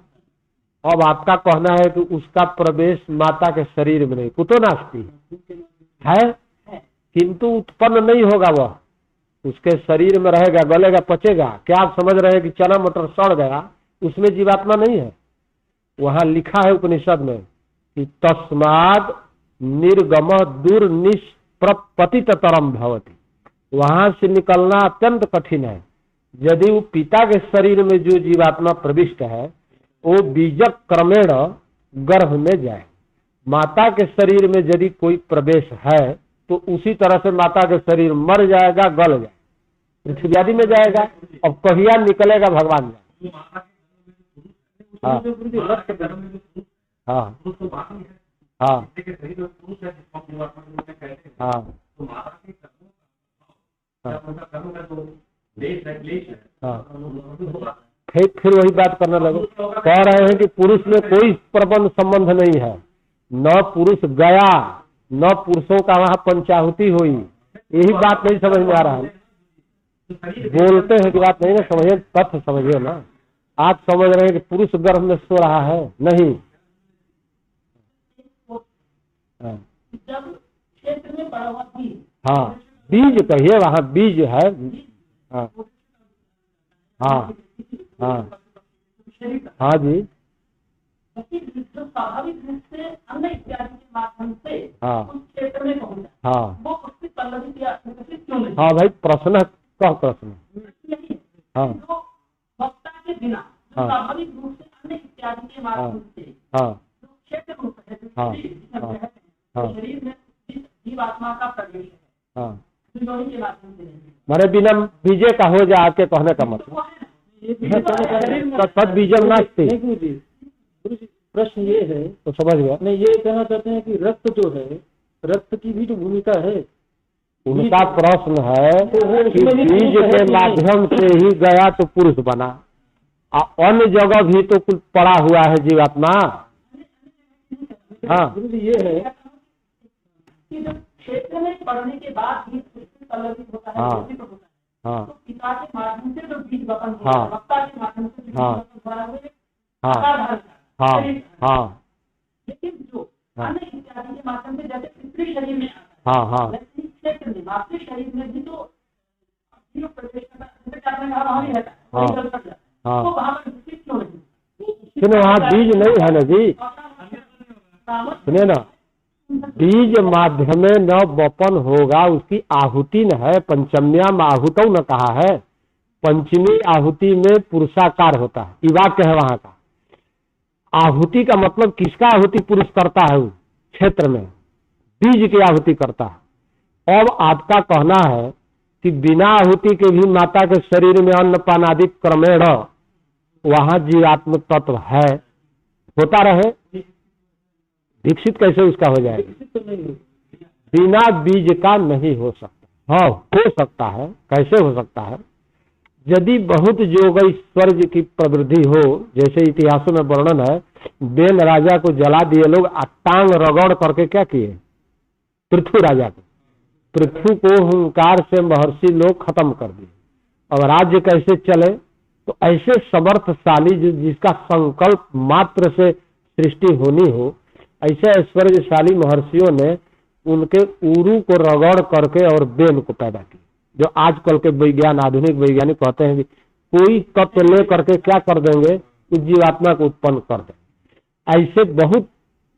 अब आपका कहना है कि उसका प्रवेश माता के शरीर में नहीं, कुतो नास्ती है, किंतु उत्पन्न नहीं होगा, वह उसके शरीर में रहेगा, गलेगा, पचेगा। क्या आप समझ रहे हैं कि चना मटर सड़ गया, उसमें जीवात्मा नहीं है? वहां लिखा है उपनिषद में कि तस्माद निर्गम दुर्निष्प्रपतितरम भवति। वहां से निकलना अत्यंत कठिन है। यदि वो पिता के शरीर में जो जीवात्मा प्रविष्ट है वो बीजक क्रमेण गर्भ में जाए, माता के शरीर में यदि कोई प्रवेश है तो उसी तरह से माता के शरीर मर जाएगा, गल जाए, पृथ्वी आदि में जाएगा। अब कहिया निकलेगा भगवान जाए। हाँ, हाँ, हाँ, हाँ, हाँ। फिर वही बात करने लगे, कह रहे हैं कि पुरुष में कोई प्रबंध संबंध नहीं है, न पुरुष गया, न पुरुषों का वहां पंचाहुति हुई। यही बात नहीं समझ में आ रहा है। बोलते हैं कि बात नहीं ना समझिए, तथ्य समझिए ना। आप समझ रहे हैं कि पुरुष गर्भ में सो रहा है, नहीं। हाँ, जब क्षेत्र में पड़ा हुआ बीज, हाँ, बीज कहिए, वहाँ बीज है। हाँ हाँ हाँ हाँ जी। स्वाभाविक रूप से अन्न इत्यादि के माध्यम से हाँ उस क्षेत्र में पहुंचा, हाँ वो उसकी पल्लवित या विकसित क्यों नहीं? हाँ भाई, प्रश्न कह प्रश्न। नहीं, हाँ जो वक्ता के बिना हाँ स्वाभाविक रूप से अन्न इत्यादि के माध्यम से हाँ जो क्षेत्र रूप है, हाँ हाँ शरीर में जीवात्मा का प्रवेश है, हाँ, योनि के माध्यम से नहीं। मारे बिना बीजे का हो जा के कहने का मतलब तद बीजम नास्ति। प्रश्न ये है, तो समझ गया। नहीं ये कहना चाहते हैं कि रक्त जो है, रक्त की भी तो भूमिका है। उनका प्रश्न है कि बीज के माध्यम से ही गया तो पुरुष बना, अन्य जगह भी तो कुछ पड़ा हुआ है जीवात्मा। हाँ ये है कि जब क्षेत्र में पढ़ने के बाद भी पल्लवित होता है, हाँ होता है, हाँ तो पिता के माध्यम से जो बीज वपन होता हाँ है, वक्ता के माध्यम से बीज हाँ वपन हो रहा है, हाँ आधार हाँ हाँ लेकिन जो हाँ अन्न इत्यादि के माध्यम से जैसे पितृ शरीर में आता है, हाँ हाँ वैसे ही क्षेत्र में मातृ शरीर में भी तो जीव प्रवेश करता है, जैसे आपने कहा वहाँ ही रहता है, हाँ, वहीं जल जाता है, हाँ। तो वहाँ पर विकसित क्यों नहीं? सुनो, वहाँ बीज नहीं है ना जी, सुनिए ना, बीज माध्यम न वपन होगा, उसकी आहुति न है। पंचम्याम आहुतौ न कहा है, पंचमी आहुति में पुरुषाकार होता है, ये वाक्य है वहां का। आहुति का मतलब किसका आहुति पुरुष करता है? वो क्षेत्र में बीज की आहुति करता है। अब आपका कहना है कि बिना आहुति के भी माता के शरीर में अन्न पान आदि क्रमेण वहां जीवात्म तत्व है, होता रहे, विकसित कैसे उसका हो जाएगा? बिना बीज का नहीं हो सकता। हाँ, हो सकता है। कैसे हो सकता है? यदि बहुत जोग स्वर्ग की प्रवृत्ति हो, जैसे इतिहासों में वर्णन है, बेन राजा को जला दिए लोग, टांग रगड़ करके क्या किए? पृथ्वी राजा को, पृथ्वी को हुंकार से महर्षि लोग खत्म कर दिए। अब राज्य कैसे चले? तो ऐसे समर्थशाली जिसका संकल्प मात्र से सृष्टि होनी हो, ऐसे ऐश्वर्यशाली महर्षियों ने उनके उरु को रगड़ करके और बेन को पैदा किया। जो आजकल के विज्ञान, आधुनिक वैज्ञानिक कहते हैं कि कोई तत्व ले करके क्या कर देंगे, उस जीवात्मा को उत्पन्न कर देंगे। ऐसे बहुत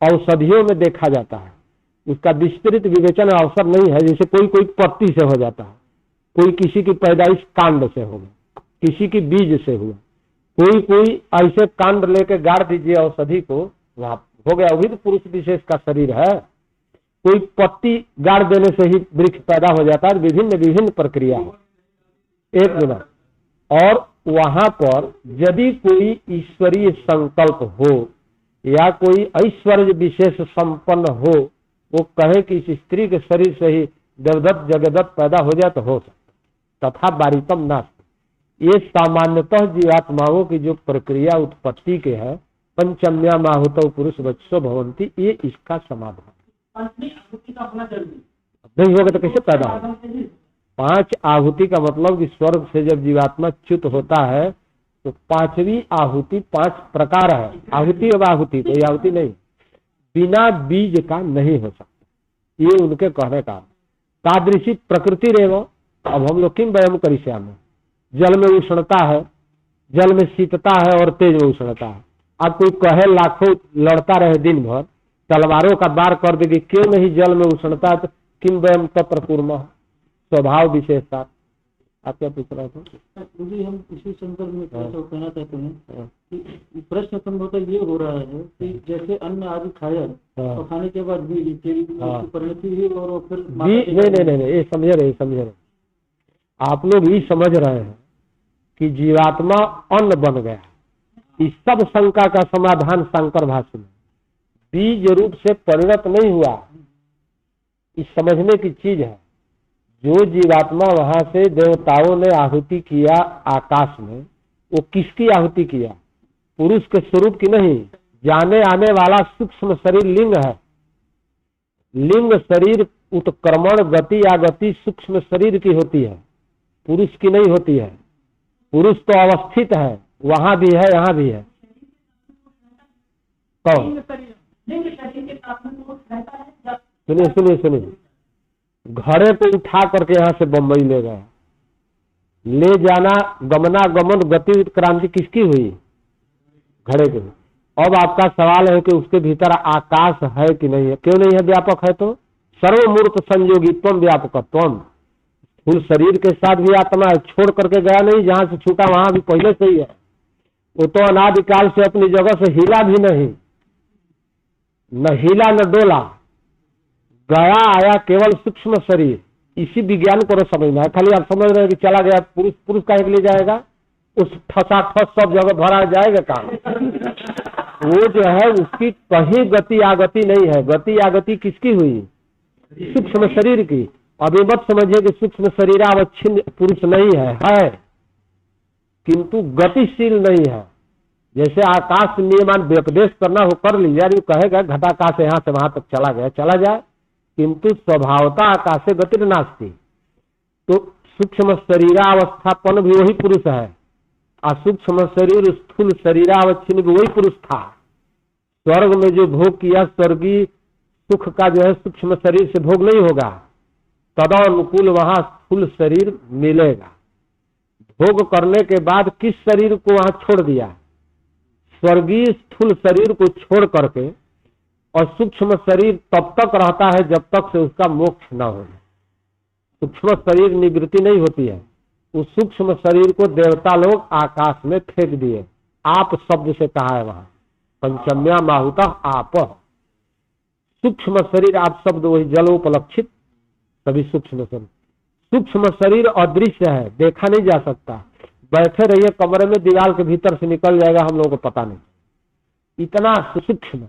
औषधियों में देखा जाता है, उसका विस्तृत विवेचन अवसर नहीं है। जैसे कोई कोई पत्ती से हो जाता है, कोई किसी की पैदाइश कांड से होगी, किसी की बीज से हुआ, कोई कोई ऐसे कांड लेके गाड़ दीजिए औषधि को, वहां हो गया, वही तो पुरुष विशेष का शरीर है। कोई पत्ती गाड़ देने से ही वृक्ष पैदा हो जाता है। विभिन्न विभिन्न प्रक्रिया है। एक मिनट, और वहां पर यदि कोई ईश्वरीय संकल्प हो या कोई ऐश्वर्य विशेष संपन्न हो, वो कहे कि इस स्त्री के शरीर से ही देवदत्त जगदत्त पैदा हो जाए तो हो सकता, तथा बारितम नास्ति। ये सामान्यतः जीवात्माओं की जो प्रक्रिया उत्पत्ति के है, पंचम्या माहुतौ पुरुष वत्सो भवंती, ये इसका समाधान। पंचमी आहुति का होना जरूरी नहीं होगा तो कैसे पैदा होगा? 5 आहुति का मतलब कि स्वर्ग से जब जीवात्मा च्युत होता है तो 5वीं आहुति 5 प्रकार है। आहुति अब आहुति, कोई आहुति नहीं, बिना बीज का नहीं हो सकता। ये उनके कहने का। तादृशी प्रकृति रेव, अब हम लोग किम वयम करिष्यामि, जल में उष्णता है, जल में शीतता है और तेज में उष्णता है। अब कोई कहे लाखों लड़ता रहे दिन भर, तलवारों का बार कर देगी, क्यों नहीं जल में उष्णता, तो किम वयम तत्र कुर्मः, स्वभाव विशेषता। आप क्या पूछ रहे थे? जी हम इसी संदर्भ में कहना चाहते हैं कि प्रश्न संभवतः ये हो रहा है कि जैसे अन्न आदि खाया और खाने के बाद बीज परिणति हुई और फिर नहीं, ये समझ रहे आप लोग ये समझ रहे हैं कि जीवात्मा अन्न बन गया। इस सब शंका का समाधान शंकर भाष्य में, बीज रूप से परिणत नहीं हुआ, इस समझने की चीज है। जो जीवात्मा वहां से देवताओं ने आहुति किया आकाश में, वो किसकी आहुति किया? पुरुष के स्वरूप की नहीं, जाने आने वाला सूक्ष्म शरीर लिंग है। लिंग शरीर उत्क्रमण गति या गति सूक्ष्म शरीर की होती है, पुरुष की नहीं होती है। पुरुष तो अवस्थित है, वहां भी है यहाँ भी है। कौन? सुनिए सुनिए सुनिए, घड़े को उठा करके यहाँ से बम्बई ले गया, ले जाना, गमनागमन गति क्रांति किसकी हुई? घड़े की। अब आपका सवाल है कि उसके भीतर आकाश है कि नहीं है? क्यों नहीं है? व्यापक है तो। सर्वमूर्त संयोगित्वम व्यापकत्वम, फूल शरीर के साथ भी आत्मा है, छोड़ करके गया नहीं, जहां से छूटा वहां भी पहले से ही है। वो तो अनादिकाल से अपनी जगह से हिला भी नहीं, न हिला न डोला, गया आया केवल सूक्ष्म शरीर। इसी विज्ञान को समझना है। खाली आप समझ रहे हैं कि चला गया पुरुष, पुरुष काहे के लिए जाएगा? उस ठसा ठस सब जगह भरा जाएगा कहाँ? वो जो है उसकी कहीं गति आगति नहीं है। गति आगति किसकी हुई? सूक्ष्म शरीर की। अब ये मत समझिए कि सूक्ष्म शरीरावच्छिन्न पुरुष नहीं है किंतु गतिशील नहीं है। जैसे आकाश नियमान व्यपदेश करना हो कर लीजिए, नहीं कहेगा घटाकाश यहाँ से वहां तक चला गया, चला जाए, किंतु स्वभावता आकाशे गति नास्ति। तो सूक्ष्म शरीरावस्थापन भी वही पुरुष है, असूक्ष्म शरीर स्थूल शरीरावच्छिन्न भी वही पुरुष था। स्वर्ग में जो भोग किया, स्वर्गीय सुख का जो है सूक्ष्म शरीर से भोग नहीं होगा, तदनुकूल वहां स्थूल शरीर मिलेगा। भोग करने के बाद किस शरीर को वहां छोड़ दिया? स्वर्गीय स्थूल शरीर को छोड़ करके, और सूक्ष्म शरीर तब तक रहता है जब तक से उसका मोक्ष न हो। सूक्ष्म शरीर निवृत्ति नहीं होती है। उस सूक्ष्म शरीर को देवता लोग आकाश में फेंक दिए। आप शब्द से कहा है वहां, पंचम्या माहुता आप। सूक्ष्म शरीर आप शब्द वही जलोपलक्षित सभी सूक्ष्म शरीर। सूक्ष्म शरीर अदृश्य है, देखा नहीं जा सकता। बैठे रहिए कमरे में, दीवार के भीतर से निकल जाएगा, हम लोगों को पता नहीं। इतना सूक्ष्म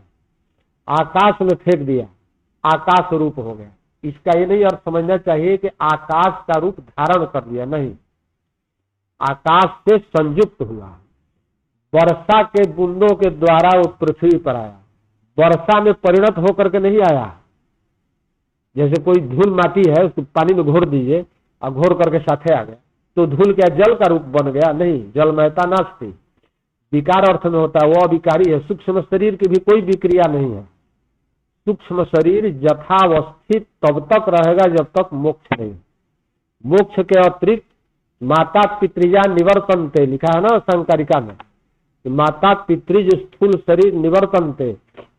आकाश में फेंक दिया, आकाश रूप हो गया। इसका ये नहीं अर्थ समझना चाहिए कि आकाश का रूप धारण कर लिया, नहीं। आकाश से संयुक्त हुआ, वर्षा के बूंदों के द्वारा वो पृथ्वी पर आया। वर्षा में परिणत होकर के नहीं आया। जैसे कोई धूल माटी है, उसको पानी में घोर दीजिए और घोर करके साथे आ गया, तो धूल क्या जल का रूप बन गया? नहीं, जलमयता नास्ति। विकार अर्थ में होता है, वो अविकारी है। सूक्ष्म शरीर की भी कोई विक्रिया नहीं है। सूक्ष्म शरीर यथावस्थित तब तक रहेगा जब तक मोक्ष नहीं। मोक्ष के अतिरिक्त माता पितृजा निवर्तनते लिखा है ना संकारिका में, माता पितृज स्थूल शरीर निवर्तनते,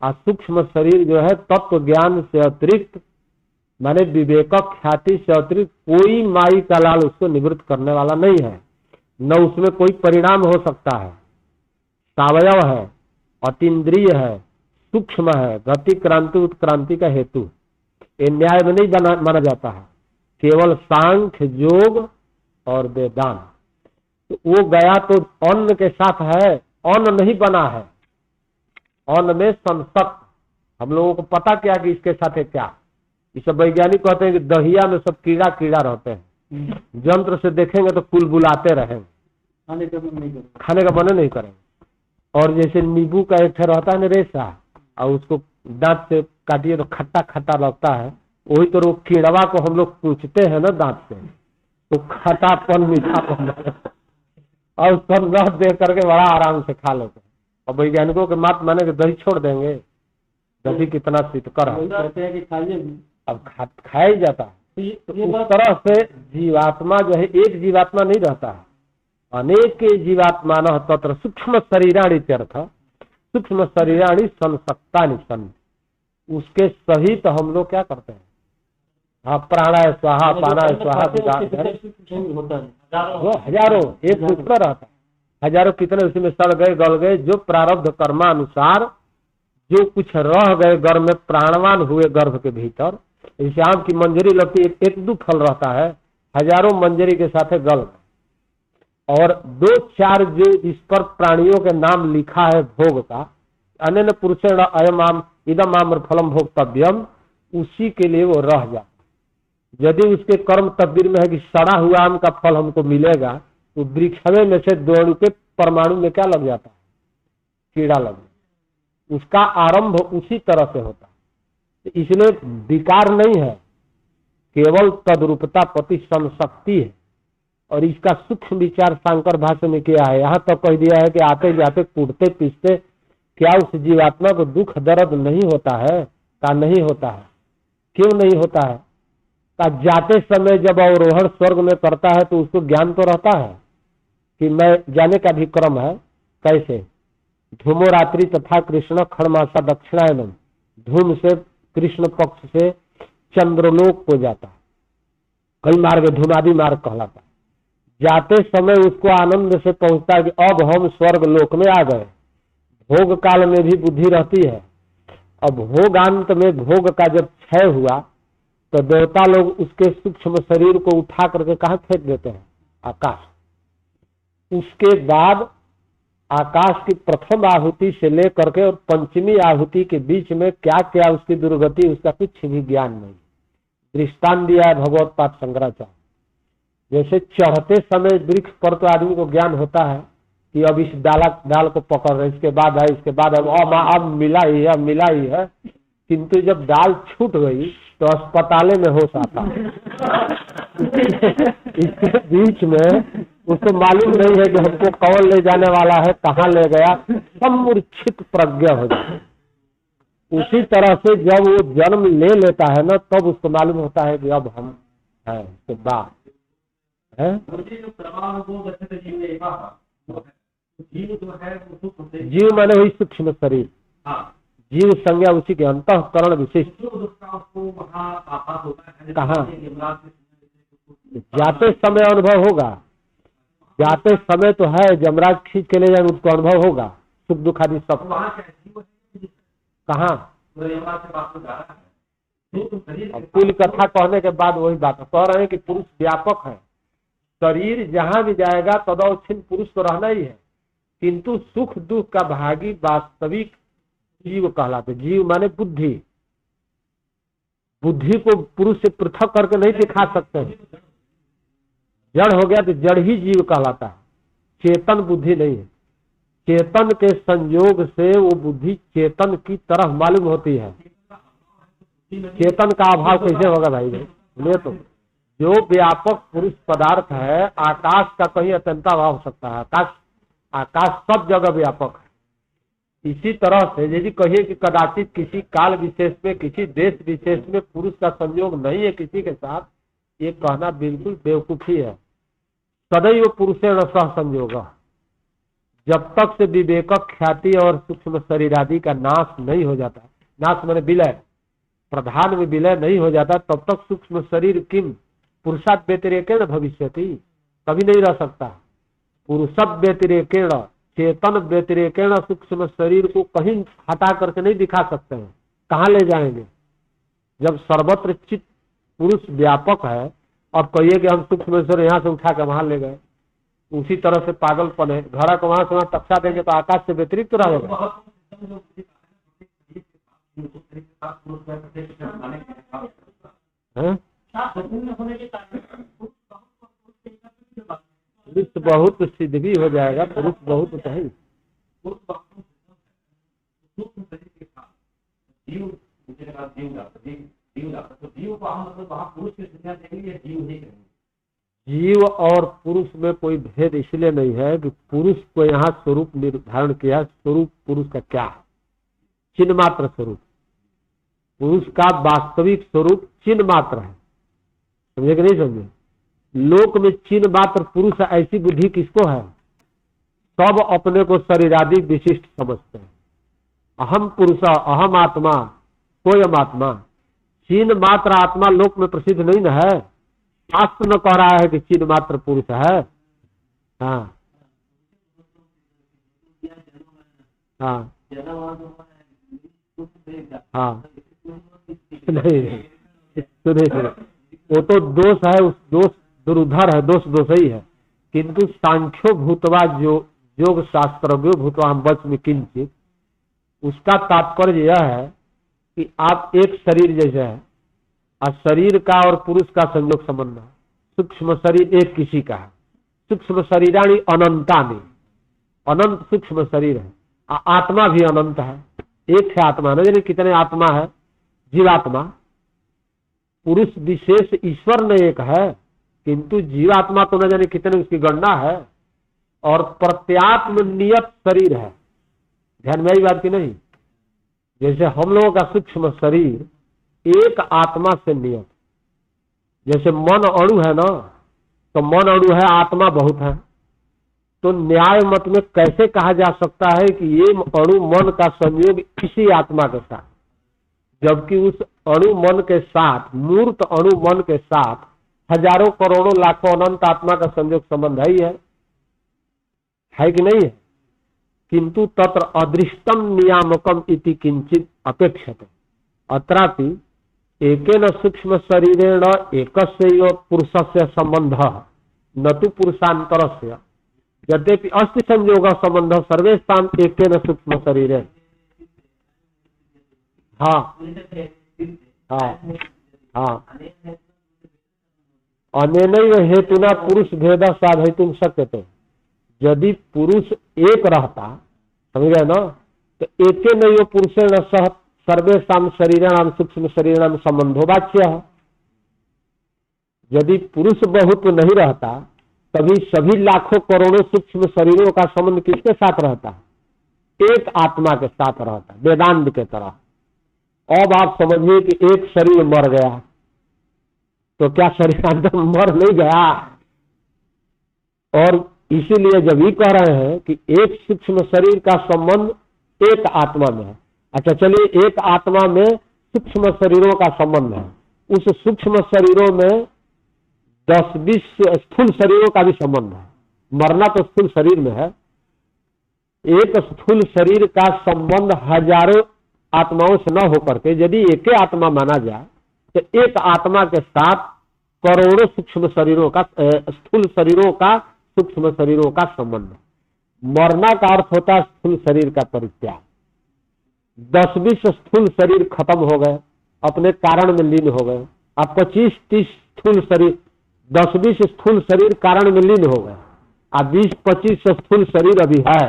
और सूक्ष्म शरीर जो है तत्व ज्ञान से अतिरिक्त, माने विवेक ख्याति से अतिरिक्त कोई माई का लाल उसको निवृत्त करने वाला नहीं है। न उसमें कोई परिणाम हो सकता है। सावयव है, अतीन्द्रिय है, सूक्ष्म है, गति क्रांति उत्क्रांति का हेतु। ये न्याय में नहीं माना जाता है, केवल सांख्य योग और वेदांत। तो वो गया तो अन्न के साथ है, अन्न नहीं बना है। अन्न में संसक्त, हम लोगों को पता क्या कि इसके साथ है क्या। ये सब वैज्ञानिक कहते हैं कि दहिया में सब कीड़ा कीड़ा रहते हैं, यंत्र से देखेंगे तो कुल बुलाते रहेंगे, खाने का मन नहीं करेंगे। और जैसे नींबू का एक रहता है ना रेशा, और उसको दांत से काटिए तो खट्टा खट्टा लगता है, वही तो वो कीड़वा को हम लोग पूछते हैं ना दांत से, तो खट्टापन मीठापन और उसको रस दे करके बड़ा आराम से खा लेते हैं। और वैज्ञानिकों के मत माने कि दही छोड़ देंगे, दही कितना शीतकर है, अब खाया ही जाता है। तो उस तरह से जीवात्मा जो है, एक जीवात्मा नहीं रहता है, अनेक जीवात्मा न तत्र सूक्ष्म शरीराणि त्यर्थ, सूक्ष्म शरीराणि संसक्तानि सन। उसके सहित हम लोग क्या करते हैं? हाँ, प्राणाय स्वाहा पानाय स्वाहा, वो हजारों एक सूत्र रहता है, हजारों कितने उसमें सड़ गए गल गए, जो प्रारब्ध कर्मानुसार जो कुछ रह गए गर्भ में, प्राणवान हुए गर्भ के भीतर। जैसे आम की मंजरी लगती है, एक दो फल रहता है, हजारों मंजरी के साथ गल, और दो चार जो इस पर प्राणियों के नाम लिखा है भोग का, अनन्य पुरुषेण अयम आम इदम आम्र फलम भोक्तव्यम, उसी के लिए वो रह जाता। यदि उसके कर्म तकदीर में है कि सड़ा हुआ आम का फल हमको मिलेगा, तो वृक्षवे में से दोणु के परमाणु में क्या लग जाता है? कीड़ा लग जाता। उसका आरंभ उसी तरह से होता है। इसलिए विकार नहीं है, केवल तद्रूपता प्रति संशक्ति है। और इसका सूक्ष्म विचार शंकर भाष्य में किया है। यहाँ तक कह दिया है कि आते जाते कूटते पीसते क्या उस जीवात्मा को दुख दर्द नहीं होता है? का नहीं होता है। क्यों नहीं होता है? का जाते समय जब अवरोहण स्वर्ग में करता है तो उसको ज्ञान तो रहता है कि मैं जाने का भी क्रम है। कैसे? धूमो रात्रि तथा कृष्ण खड़मासा दक्षिणायनम, धूम से कृष्ण पक्ष से चंद्रलोक को जाता है। कई मार्ग धूमादि मार्ग कहलाता है। जाते समय उसको आनंद से पहुंचता है कि अब हम स्वर्ग लोक में आ गए। भोग काल में भी बुद्धि रहती है। अब भोगांत में भोग का जब क्षय हुआ तो देवता लोग उसके सूक्ष्म शरीर को उठा करके कहाँ फेंक देते हैं? आकाश। उसके बाद आकाश की प्रथम आहुति से लेकर के और पंचमी आहुति के बीच में क्या क्या उसकी दुर्गति, उसका कुछ भी ज्ञान नहीं। दृष्टांत दिया है भगवत पाद शंकराचार्य। जैसे चढ़ते समय वृक्ष पर तो आदमी को ज्ञान होता है कि अब इस डाल को पकड़ रहे, इसके बाद है, इसके बाद अब मिला ही है, अब मिला ही है। किंतु जब डाल छूट गई तो अस्पताले में होश आता है। इसके बीच में उसको मालूम नहीं है कि हमको कौन ले जाने वाला है, कहाँ ले गया, सब मूर्छित प्रज्ञा हो जाती। उसी तरह से जब वो जन्म ले लेता है ना, तब उसको मालूम होता है कि अब हम है उसके बाद है। जीव माने हुई सूक्ष्म शरीर, जीव संज्ञा उसी के अंतःकरण विशिष्ट। कहाँ? जाते समय अनुभव होगा। जाते समय तो है, जमराज खींच के ले जाए उसको अनुभव होगा, सुख दुख आदि सब। कहाँ? कुल कथा कहने के बाद वही बात कह रहे हैं कि पुरुष व्यापक है। शरीर जहां भी जाएगा तदौच्छिन्न पुरुष तो रहना ही है, किंतु सुख दुख का भागी वास्तविक जीव कहलाते। जीव माने बुद्धि। बुद्धि को पुरुष से पृथक करके नहीं दिखा सकते। जड़ हो गया तो जड़ ही जीव कहलाता है, चेतन बुद्धि नहीं है। चेतन के संयोग से वो बुद्धि चेतन की तरह मालूम होती है। चेतन का अभाव कैसे होगा भाई? ले तो जो व्यापक पुरुष पदार्थ है, आकाश का कहीं अत्यंत अभाव हो सकता है। आकाश सब जगह व्यापक है। इसी तरह से यदि कहिए कि कदाचित किसी काल विशेष में, किसी देश विशेष में पुरुष का संयोग नहीं है किसी के साथ, ये कहना बिल्कुल बेवकूफी है। सदैव पुरुषेण सह संयोग। जब तक से विवेक ख्याति और सूक्ष्म शरीर आदि का नाश नहीं हो जाता, नाश माने विलय, प्रधान में विलय नहीं हो जाता, तब तक सूक्ष्म शरीर किम पुरुषात् व्यतिरेकेण भविष्यति, कभी नहीं रह सकता। पुरुषात् व्यतिरेकेण, चेतन व्यतिरेकेण सूक्ष्म शरीर को कहीं हटा करके नहीं दिखा सकते हैं। कहाँ ले जाएंगे? जब सर्वत्र चित्त पुरुष व्यापक है और कहिए कि हम सूक्ष्म शरीर यहाँ से उठा के वहां ले गए, उसी तरह से पागलपन है। घड़ा को वहां से वहां तक्षा देंगे तो आकाश से व्यतिरिक्त रहेगा। पुरुष बहुत सिद्ध भी हो जाएगा, पुरुष बहुत सही। जीव और पुरुष में कोई भेद इसलिए नहीं है कि पुरुष को यहाँ स्वरूप निर्धारण किया। स्वरूप पुरुष का क्या है? चिन्ह मात्र स्वरूप। पुरुष का वास्तविक स्वरूप चिन्ह मात्र है। समझे कि नहीं समझे? लोक में चिन्ह मात्र पुरुष, ऐसी बुद्धि किसको है? सब अपने को शरीरादि विशिष्ट समझते हैं। अहम पुरुष, अहम आत्मा, कोयम आत्मा। चिन्ह मात्र आत्मा लोक में प्रसिद्ध नहीं न है। शास्त्र न कह रहा है कि चिन्ह मात्र पुरुष है। हाँ हाँ हाँ, नहीं सुने, वो तो दोष है, उस दोष दुरुधर है, दोष ही है। किंतु सांख्यो भूतवा जो योग शास्त्रज्ञो भूतवा हम बच में किंचित, उसका तात्पर्य यह है कि आप एक शरीर जैसे है और शरीर का और पुरुष का संयोग संबंध है। सूक्ष्म शरीर एक किसी का है। सूक्ष्म शरीराणी अनंतानि, अनंत सूक्ष्म शरीर है। आत्मा भी अनंत है, एक है आत्मा। न जाने कितने आत्मा है, जीवात्मा। पुरुष विशेष ईश्वर ने एक है, किंतु जीवात्मा तो न जाने कितने उसकी गणना है, और प्रत्यात्म नियत शरीर है। ध्यान में आई बात की नहीं? जैसे हम लोगों का सूक्ष्म शरीर एक आत्मा से नियत, जैसे मन अणु है ना, तो मन अणु है, आत्मा बहुत है। तो न्याय मत में कैसे कहा जा सकता है कि ये अणु मन का संयोग इसी आत्मा के साथ, जबकि उस अणु मन के साथ, मूर्त अणु मन के साथ हजारों करोड़ों लाखों अनंत आत्मा का संयोग संबंध है कि नहीं है? किंतु तत्र अदृष्टम नियामकम इति किंचित अपेक्षते, अत्रापि एकेन सूक्ष्म शरीरेण एकस्यैव पुरुषस्य संबंधः न तु पुरुषांतरस्य, यद्यपि अस्ति संयोग संबंध सर्वेषां एकेन सूक्ष्म शरीरेण। हाँ हाँ हाँ, अनेनैव हेतुना पुरुष भेद साधयितुं शक्यते। यदि पुरुष एक रहता, समझ गए ना, तो एकेनैव पुरुषेण सह सर्वेषां शरीराणां सूक्ष्म शरीराणां संबंधो वाच्य है। यदि पुरुष बहुत नहीं रहता, तभी सभी लाखों करोड़ों सूक्ष्म शरीरों का संबंध किसके साथ रहता? एक आत्मा के साथ रहता, वेदांत के तरह। अब आप समझिए कि एक शरीर मर गया, तो क्या शरीर अंदर मर नहीं गया? और इसीलिए जब ये कह रहे हैं कि एक सूक्ष्म शरीर का संबंध एक आत्मा में है, अच्छा चलिए, एक आत्मा में सूक्ष्म शरीरों का संबंध है, उस सूक्ष्म शरीरों में 10-20 स्थूल शरीरों का भी संबंध है। मरना तो स्थूल शरीर में है। एक स्थूल शरीर का संबंध हजारों आत्माओं से न होकर के यदि एक आत्मा माना जाए, तो एक आत्मा के साथ करोड़ों सूक्ष्म शरीरों का, स्थूल शरीरों का, सूक्ष्म शरीरों का संबंध। मरना का अर्थ होता है स्थूल शरीर का परित्याग। 10-20 स्थूल शरीर खत्म हो गए, अपने कारण में लीन हो गए। अब 25-30 स्थूल शरीर, 10-20 स्थूल शरीर कारण में लीन हो गए, अब 20-25 स्थूल शरीर अभी है।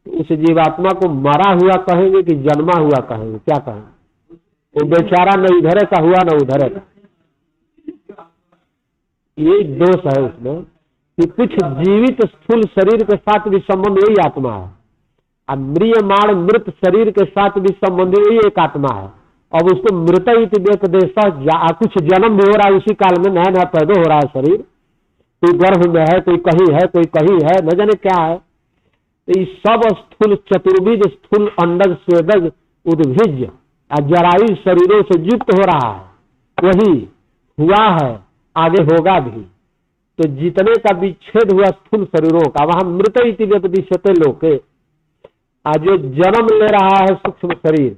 उस जीवात्मा को मरा हुआ कहेंगे कि जन्मा हुआ कहेंगे? क्या कहेंगे? वो बेचारा न इधर का हुआ न उधर का। ये दोष है उसमें कि कुछ जीवित स्थूल शरीर के साथ भी संबंध वही आत्मा है, और म्रियमाण मृत शरीर के साथ भी संबंधी वही एक आत्मा है। अब उसको मृत व्यपदेश, कुछ जन्म भी हो रहा है उसी काल में, नया नया पैदा हो रहा है शरीर, कोई गर्भ में है, कोई कहीं है, कोई कहीं है, न जाने क्या है। तो इस सब स्थूल चतुर्विध स्थूल अंडज स्वेदज उद्भिज जरायु शरीरों से युक्त हो रहा है, वही हुआ है, आगे होगा भी। तो जितने का विच्छेद हुआ स्थूल शरीरों का, वहां मृत इति व्यपदिश्यते लोके, आज जो जन्म ले रहा है सूक्ष्म शरीर,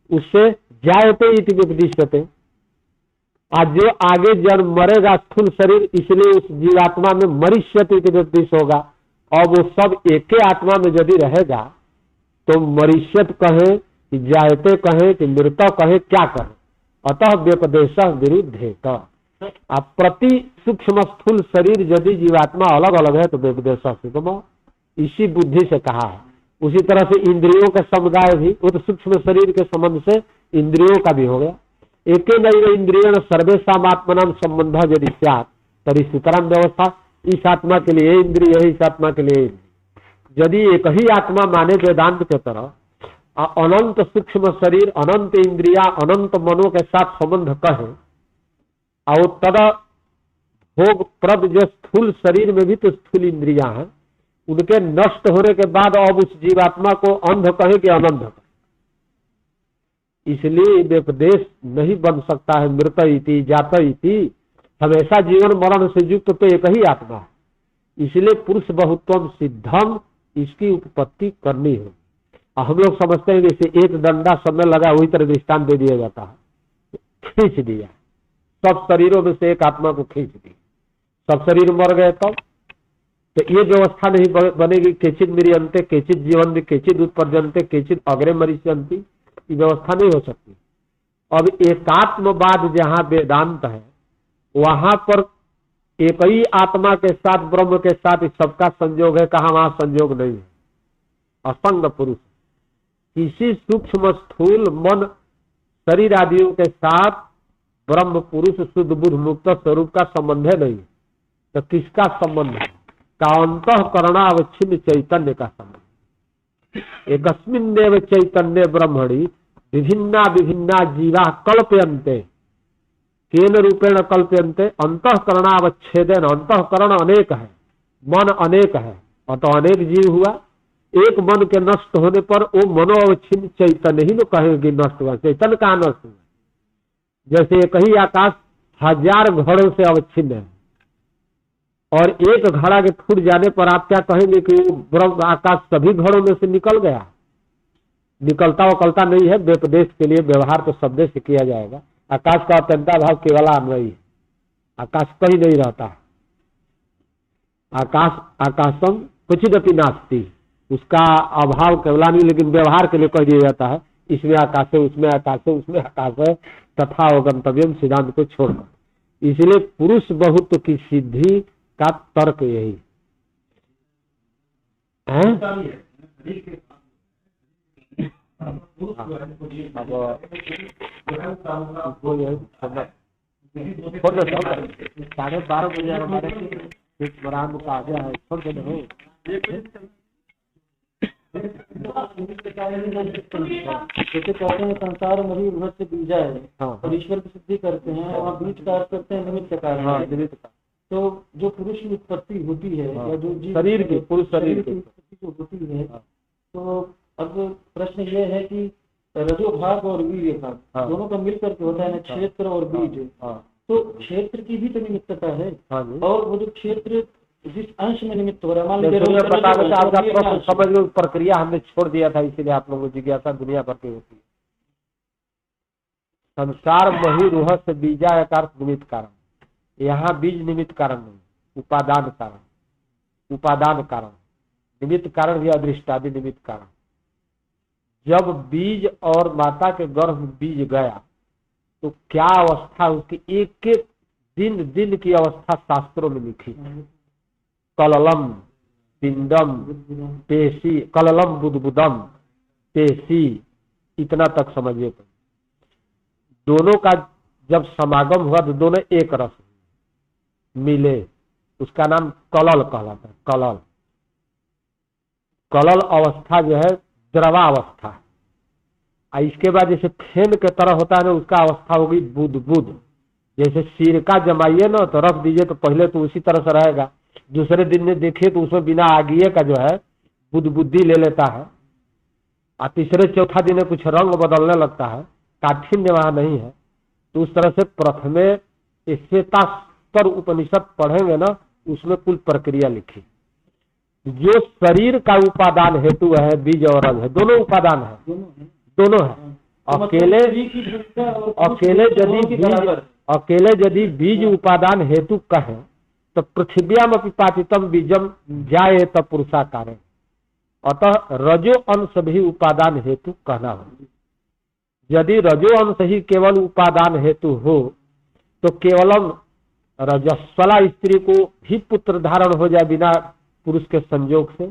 उससे जायते इति व्यपदिश्यते, आज जो आगे जन्म मरेगा स्थूल शरीर, इसलिए उस जीवात्मा में मरिष्यते इति व्यपदिश होगा। और वो सब एक आत्मा में यदि रहेगा तो मरिष्यत कहे कि जायते कहे कि मृत कहे, क्या कहे? अतः व्यपदेश विरुद्धेत। अब प्रति सूक्ष्म स्थूल शरीर यदि जीवात्मा अलग अलग है तो व्यपदेश सिद्धम, इसी बुद्धि से कहा है। उसी तरह से इंद्रियों का समुदाय भी, वो तो सूक्ष्म शरीर के संबंध से इंद्रियों का भी हो गया। एक नैव इंद्रियण सर्वेषाम् आत्मनां संबंध यदि स्यात् तर्हि सुतरां व्यवस्था, इस आत्मा के लिए इंद्रिय है, इस आत्मा के लिए इंद्रिय। यदि एक ही आत्मा माने वेदांत के तरह, अनंत सूक्ष्म शरीर, अनंत इंद्रिया, अनंत मनों के साथ संबंध कहे, और तद भोग प्रद जो स्थूल शरीर में भी तो स्थूल इंद्रिया हैं, उनके नष्ट होने के बाद अब उस जीवात्मा को अंध कहे कि अनंत कहे, इसलिए व्यपदेश नहीं बन सकता है। मृत इति जात इति, हमेशा जीवन मरण से युक्त तो एक ही आत्मा है, इसलिए पुरुष बहुत्वम सिद्धम, इसकी उत्पत्ति करनी है। हम लोग समझते हैं जैसे एक डंडा सब में लगा, वही तरह दृष्टांत दे दिया जाता है, खींच दिया, सब शरीरों में से एक आत्मा को खींच दी, सब शरीर मर गए तब तो ये व्यवस्था नहीं बनेगी। केचित मरियंते केचित जीवंत केचित उत्पर्जनते केचित अग्रे मरिष्यन्ति, ये व्यवस्था नहीं हो सकती। अब एकात्मवाद जहाँ वेदांत है, वहां पर एक ही आत्मा के साथ, ब्रह्म के साथ इस सबका संयोग है। कहा? वहां संयोग नहीं है, असंग पुरुष। किसी सूक्ष्म स्थूल मन शरीर आदियों के साथ ब्रह्म पुरुष शुद्ध बुद्ध मुक्त स्वरूप का संबंध है नहीं। तो किसका संबंध है? का अंतःकरणावच्छिन्न चैतन्य का संबंध। एकस्मिन्नेव चैतन्य ब्रह्मणि विभिन्ना विभिन्ना जीवा कल्पयन्ते, केन रूपेण कल्पयन्ते? अंतःकरणावच्छेदेन। अंतःकरण अनेक है, मन अनेक है, और तो अनेक जीव हुआ। एक मन के नष्ट होने पर वो मनोअवच्छिन्न चैतन्य ही लोग कहेंगे नष्ट हुआ। चैतन्य कहाँ नष्ट हुआ? जैसे एक ही आकाश 1000 घड़ों से अवच्छिन्न है, और एक घड़ा के फूट जाने पर आप क्या कहेंगे कि ब्रह्म आकाश सभी घड़ों में से निकल गया? निकलता वकलता नहीं है। व्यपदेश के लिए व्यवहार तो शब्द से किया जाएगा। आकाश का अत्यंता भाव केवल अन्वयी है। आकाश कहीं नहीं रहता। आकाश आकाशम क्वचिदपि नास्ति, उसका अभाव केवला नहीं, लेकिन व्यवहार के लिए कह दिया जाता है इसमें आकाश है, उसमें आकाश है, उसमें आकाश है, तथा अवगंतव्यम सिद्धांत को छोड़कर। इसलिए पुरुष बहुत की सिद्धि का तर्क यही है। साढ़े 12 बजे हमारे बराम का आ गया है। छोड़ दे हो जैसे कहते हैं संसार मही उभर से बीजा है, और ईश्वर की सिद्धि करते हैं, और बीज कार्य करते हैं निमित्त कार्य। तो जो पुरुष की उत्पत्ति होती है, या जो जीव शरीर की, पुरुष शरीर की उत्पत्ति जो होती है, तो अब प्रश्न ये है कि रजो भाग और वीर्य भाग दोनों का मिलकर के होता है ना, क्षेत्र और बीज। तो क्षेत्र की भी तो निमित्तता है, और वो जो क्षेत्र जिस अंश में निमित्त हो रहा है, समझ लो प्रक्रिया हमने छोड़ दिया था, इसीलिए आप लोगों को जिज्ञासा दुनिया भर की होती है। संसार मही रूह से बीजा एकार निमित्त कारण। यहाँ बीज निमित्त कारण नहीं, उपादान कारण। उपादान कारण, निमित्त कारण भी अदृष्टादि निमित्त कारण। जब बीज और माता के गर्भ में बीज गया तो क्या अवस्था उसकी, एक एक दिन दिन की अवस्था शास्त्रों में लिखी। कललम पिंडम पेशी, कललम बुदबुदम पेशी, इतना तक समझिए। तो दोनों का जब समागम हुआ तो दोनों एक रस मिले, उसका नाम कलल कहलाता है। कलल, कलल अवस्था जो है द्रवावस्था। इसके बाद जैसे फेन के तरह होता है ना, उसका अवस्था होगी बुदबुद। जैसे सिरका जमाइए ना तो रख दीजिए तो पहले तो उसी तरह से रहेगा, दूसरे दिन में देखिए तो उसमें बिना आगिए का जो है बुदबुद्दी ले लेता है, और तीसरे चौथा दिन में कुछ रंग बदलने लगता है, काठिन्य वहां नहीं है। तो उस तरह से प्रथमे श्वेतास्तर उपनिषद पढ़ेंगे ना, उसमें कुल प्रक्रिया लिखी। जो शरीर का उपादान हेतु है बीज और रज है, दोनों उपादान है, दोनों है। अकेले यदि बीज उपादान हेतु कहें तो पृथ्व्याम पातितम बीजम जाए तब पुरुषाकार। अतः रजो अंश भी उपादान हेतु कहना हो। यदि रजो अंश ही केवल उपादान हेतु हो तो केवलम रजस्वला स्त्री को भी पुत्र धारण हो जाए बिना पुरुष के संयोग से,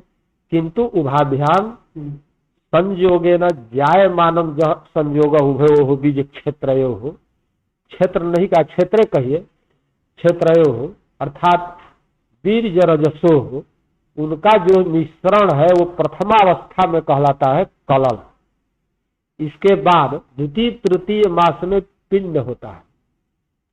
किंतु उभाभ्याम संयोगे न जाय मानव संयोग उभयो हो बीज क्षेत्रयो हो। क्षेत्र नहीं कहा, क्षेत्र कहिए, क्षेत्रयो हो, अर्थात बीज रजसो हो। उनका जो मिश्रण है वो प्रथमावस्था में कहलाता है कलल। इसके बाद द्वितीय तृतीय मास में पिंड होता है।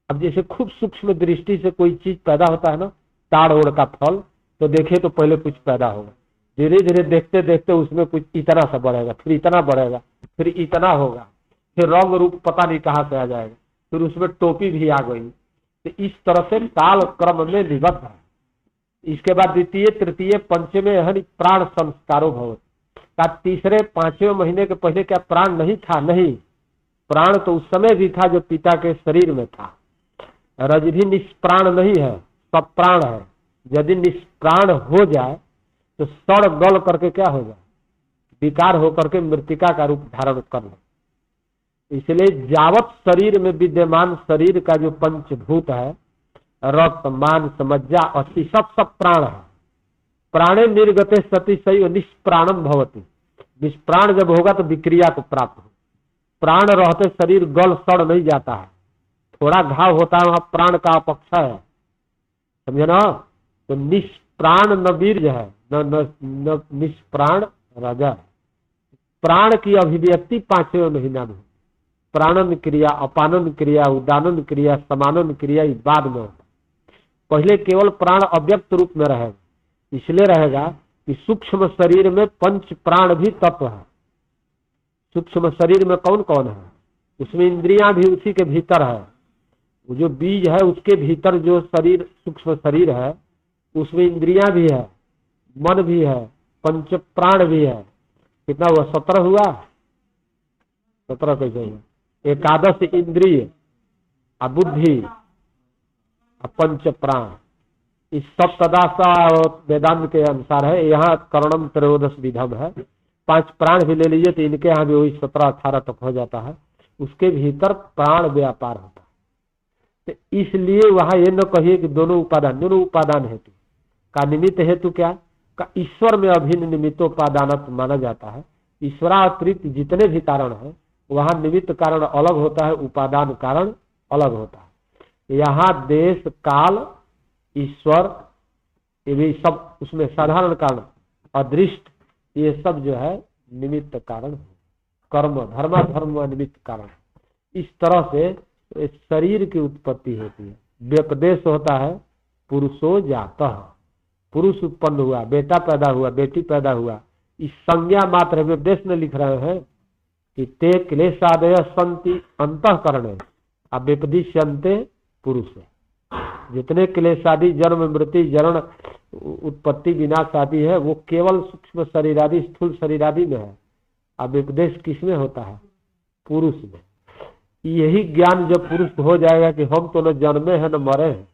अब जैसे खूब सूक्ष्म दृष्टि से कोई चीज पैदा होता है ना, ताड़ ओड़ का फल, तो देखे तो पहले कुछ पैदा होगा, धीरे धीरे देखते देखते उसमें कुछ इतना सा बढ़ेगा, फिर इतना बढ़ेगा, फिर इतना होगा, फिर रंग रूप पता नहीं कहाँ से आ जाएगा, फिर उसमें टोपी भी आ गई। तो इस तरह से काल क्रम में निबद्ध है। इसके बाद द्वितीय तृतीय पंचमे हनि प्राण संस्कारो भवत। का तीसरे पांचवें महीने के पहले क्या प्राण नहीं था? नहीं, प्राण तो उस समय भी था जो पिता के शरीर में था। रज भी निष्प्राण नहीं है, सब प्राण है। यदि निष्प्राण हो जाए तो सड़ गल करके क्या हो जाए, विकार होकर के मृतिका का रूप धारण कर ले। इसलिए जावत शरीर में विद्यमान शरीर का जो पंचभूत है, रक्त मांस मज्जा अस्थि, सब प्राण है। प्राणे निर्गते सती सही निष्प्राणम भवती। निष्प्राण जब होगा तो विक्रिया को प्राप्त हो। प्राण रहते शरीर गल सड़ नहीं जाता है, थोड़ा घाव होता है वहां प्राण का अपक्ष है। समझे ना। तो निष्प्राण न वीर्य है न न, न निष्प्राण राजा है। प्राण की अभिव्यक्ति पांचवें महीना में, प्राणन क्रिया, अपानन क्रिया, उदानन क्रिया, समानन क्रिया इस बाद में होता। पहले केवल प्राण अव्यक्त रूप में रहेगा, इसलिए रहेगा कि सूक्ष्म शरीर में पंच प्राण भी तत्व है। सूक्ष्म शरीर में कौन कौन है, उसमें इंद्रियां भी उसी के भीतर है। वो जो बीज है उसके भीतर जो शरीर सूक्ष्म शरीर है उसमें इंद्रियां भी है, मन भी है, पंच प्राण भी है। कितना हुआ, 17 हुआ। 17 कैसे हुआ, एकादश इंद्रिय, बुद्धि, पंच प्राण। इस सप्तदासा वेदांत के अनुसार है। यहाँ कर्णम त्रयोदश विधम है, 5 प्राण भी ले लीजिए तो इनके यहाँ भी वही 17-18 तक हो जाता है। उसके भीतर प्राण व्यापार होता है। तो इसलिए वहां ये न कहिए कि दोनों उपादान हेतु का निमित्त हेतु क्या का ईश्वर में अभिन्न निमित्तोपादान माना जाता है। ईश्वरातिरिक्त जितने भी कारण है वहां निमित्त कारण अलग होता है, उपादान कारण अलग होता है। यहाँ देश काल ईश्वर ये भी सब उसमें साधारण कारण, अदृष्ट ये सब जो है निमित्त कारण, कर्म धर्म निमित्त कारण। इस तरह से शरीर की उत्पत्ति होती है। व्यपदेश होता है, पुरुषो जाता है, पुरुष उत्पन्न हुआ, बेटा पैदा हुआ, बेटी पैदा हुआ। इस संज्ञा मात्र व्यपदेश में लिख रहे हैं कि ते क्लेशादय संति अंतःकरणे व्यपदिश्यन्ते पुरुष। जितने क्लेशादि जन्म मृत्यु जरण उत्पत्ति विनाश आदि है वो केवल सूक्ष्म शरीर आदि स्थूल शरीर आदि में है। अब उपदेश किसमें होता है, पुरुष में। यही ज्ञान जब पुरुष को हो जाएगा कि हम तो न जन्मे हैं न मरे हैं,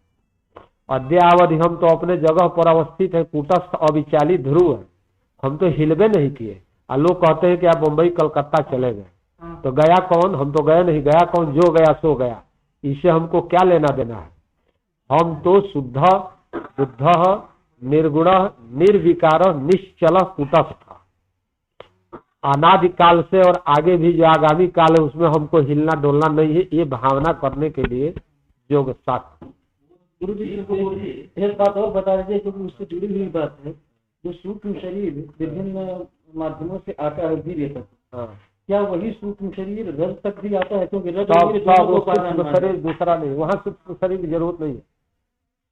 अद्यावधि हम तो अपने जगह पर अवस्थित है, कूटस्थ अविचाली ध्रुव है, हम तो हिलबे नहीं किए। और लोग कहते हैं कि आप मुंबई कलकत्ता चले गए, तो गया कौन, हम तो गए नहीं, गया कौन, जो गया सो गया, इससे हमको क्या लेना देना है। हम तो शुद्ध बुद्ध निर्गुण निर्विकार निश्चल कूटस्थ, अनादि काल से और आगे भी जो आगामी काल है उसमें हमको हिलना डोलना नहीं है। ये भावना करने के लिए योग शास्त्र। गुरु जी एक बात और बता दीजिए क्योंकि उससे जुड़ी हुई बात है। जो सूक्ष्म शरीर विभिन्न माध्यमों से आता है वीर्य तक, क्या वही सूक्ष्म शरीर रज तक भी आता है? क्योंकि रज सूक्ष्म शरीर दूसरा नहीं, वहाँ सूक्ष्म शरीर की जरूरत नहीं है।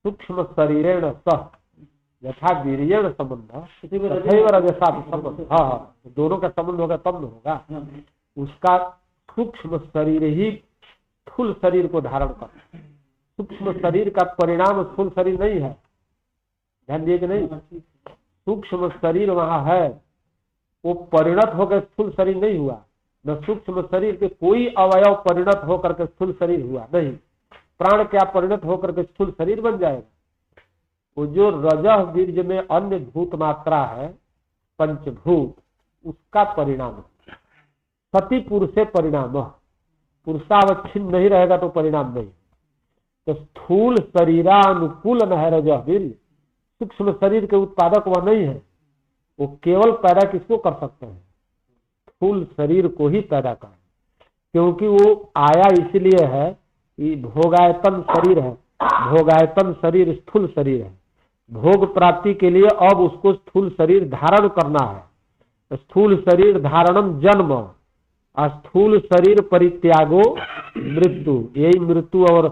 सूक्ष्म शरीरेण सह यथा वीर्येण संबंध तथैव रजसा संबंध। हाँ, दोनों का संबंध होगा तब न होगा। उसका सूक्ष्म शरीर ही स्थूल शरीर को धारण करता है। सूक्ष्म शरीर का परिणाम स्थूल शरीर नहीं है, ध्यान दिए कि नहीं। सूक्ष्म शरीर वहां है, वो परिणत होकर स्थूल शरीर नहीं हुआ। न सूक्ष्म शरीर के कोई अवयव परिणत होकर के स्थूल शरीर हुआ नहीं। प्राण क्या परिणत होकर के स्थूल शरीर बन जाएगा? वो जो रजः वीर्य में अन्य भूत मात्रा है, पंचभूत, उसका परिणाम सती पुरुषे परिणाम। पुरुषावच्छिन्न नहीं रहेगा तो परिणाम नहीं। तो स्थूल शरीरानुकूल न है रजः वीर्य, सूक्ष्म शरीर के उत्पादक वह नहीं है। वो केवल पैदा किसको कर सकते हैं? स्थूल शरीर को ही पैदा कर, क्योंकि वो आया इसलिए है कि भोगायतन शरीर है, भोगायतन शरीर स्थूल शरीर है। भोग प्राप्ति के लिए अब उसको स्थूल शरीर धारण करना है। स्थूल शरीर धारणम जन्म, स्थूल शरीर परित्यागो मृत्यु। यही मृत्यु और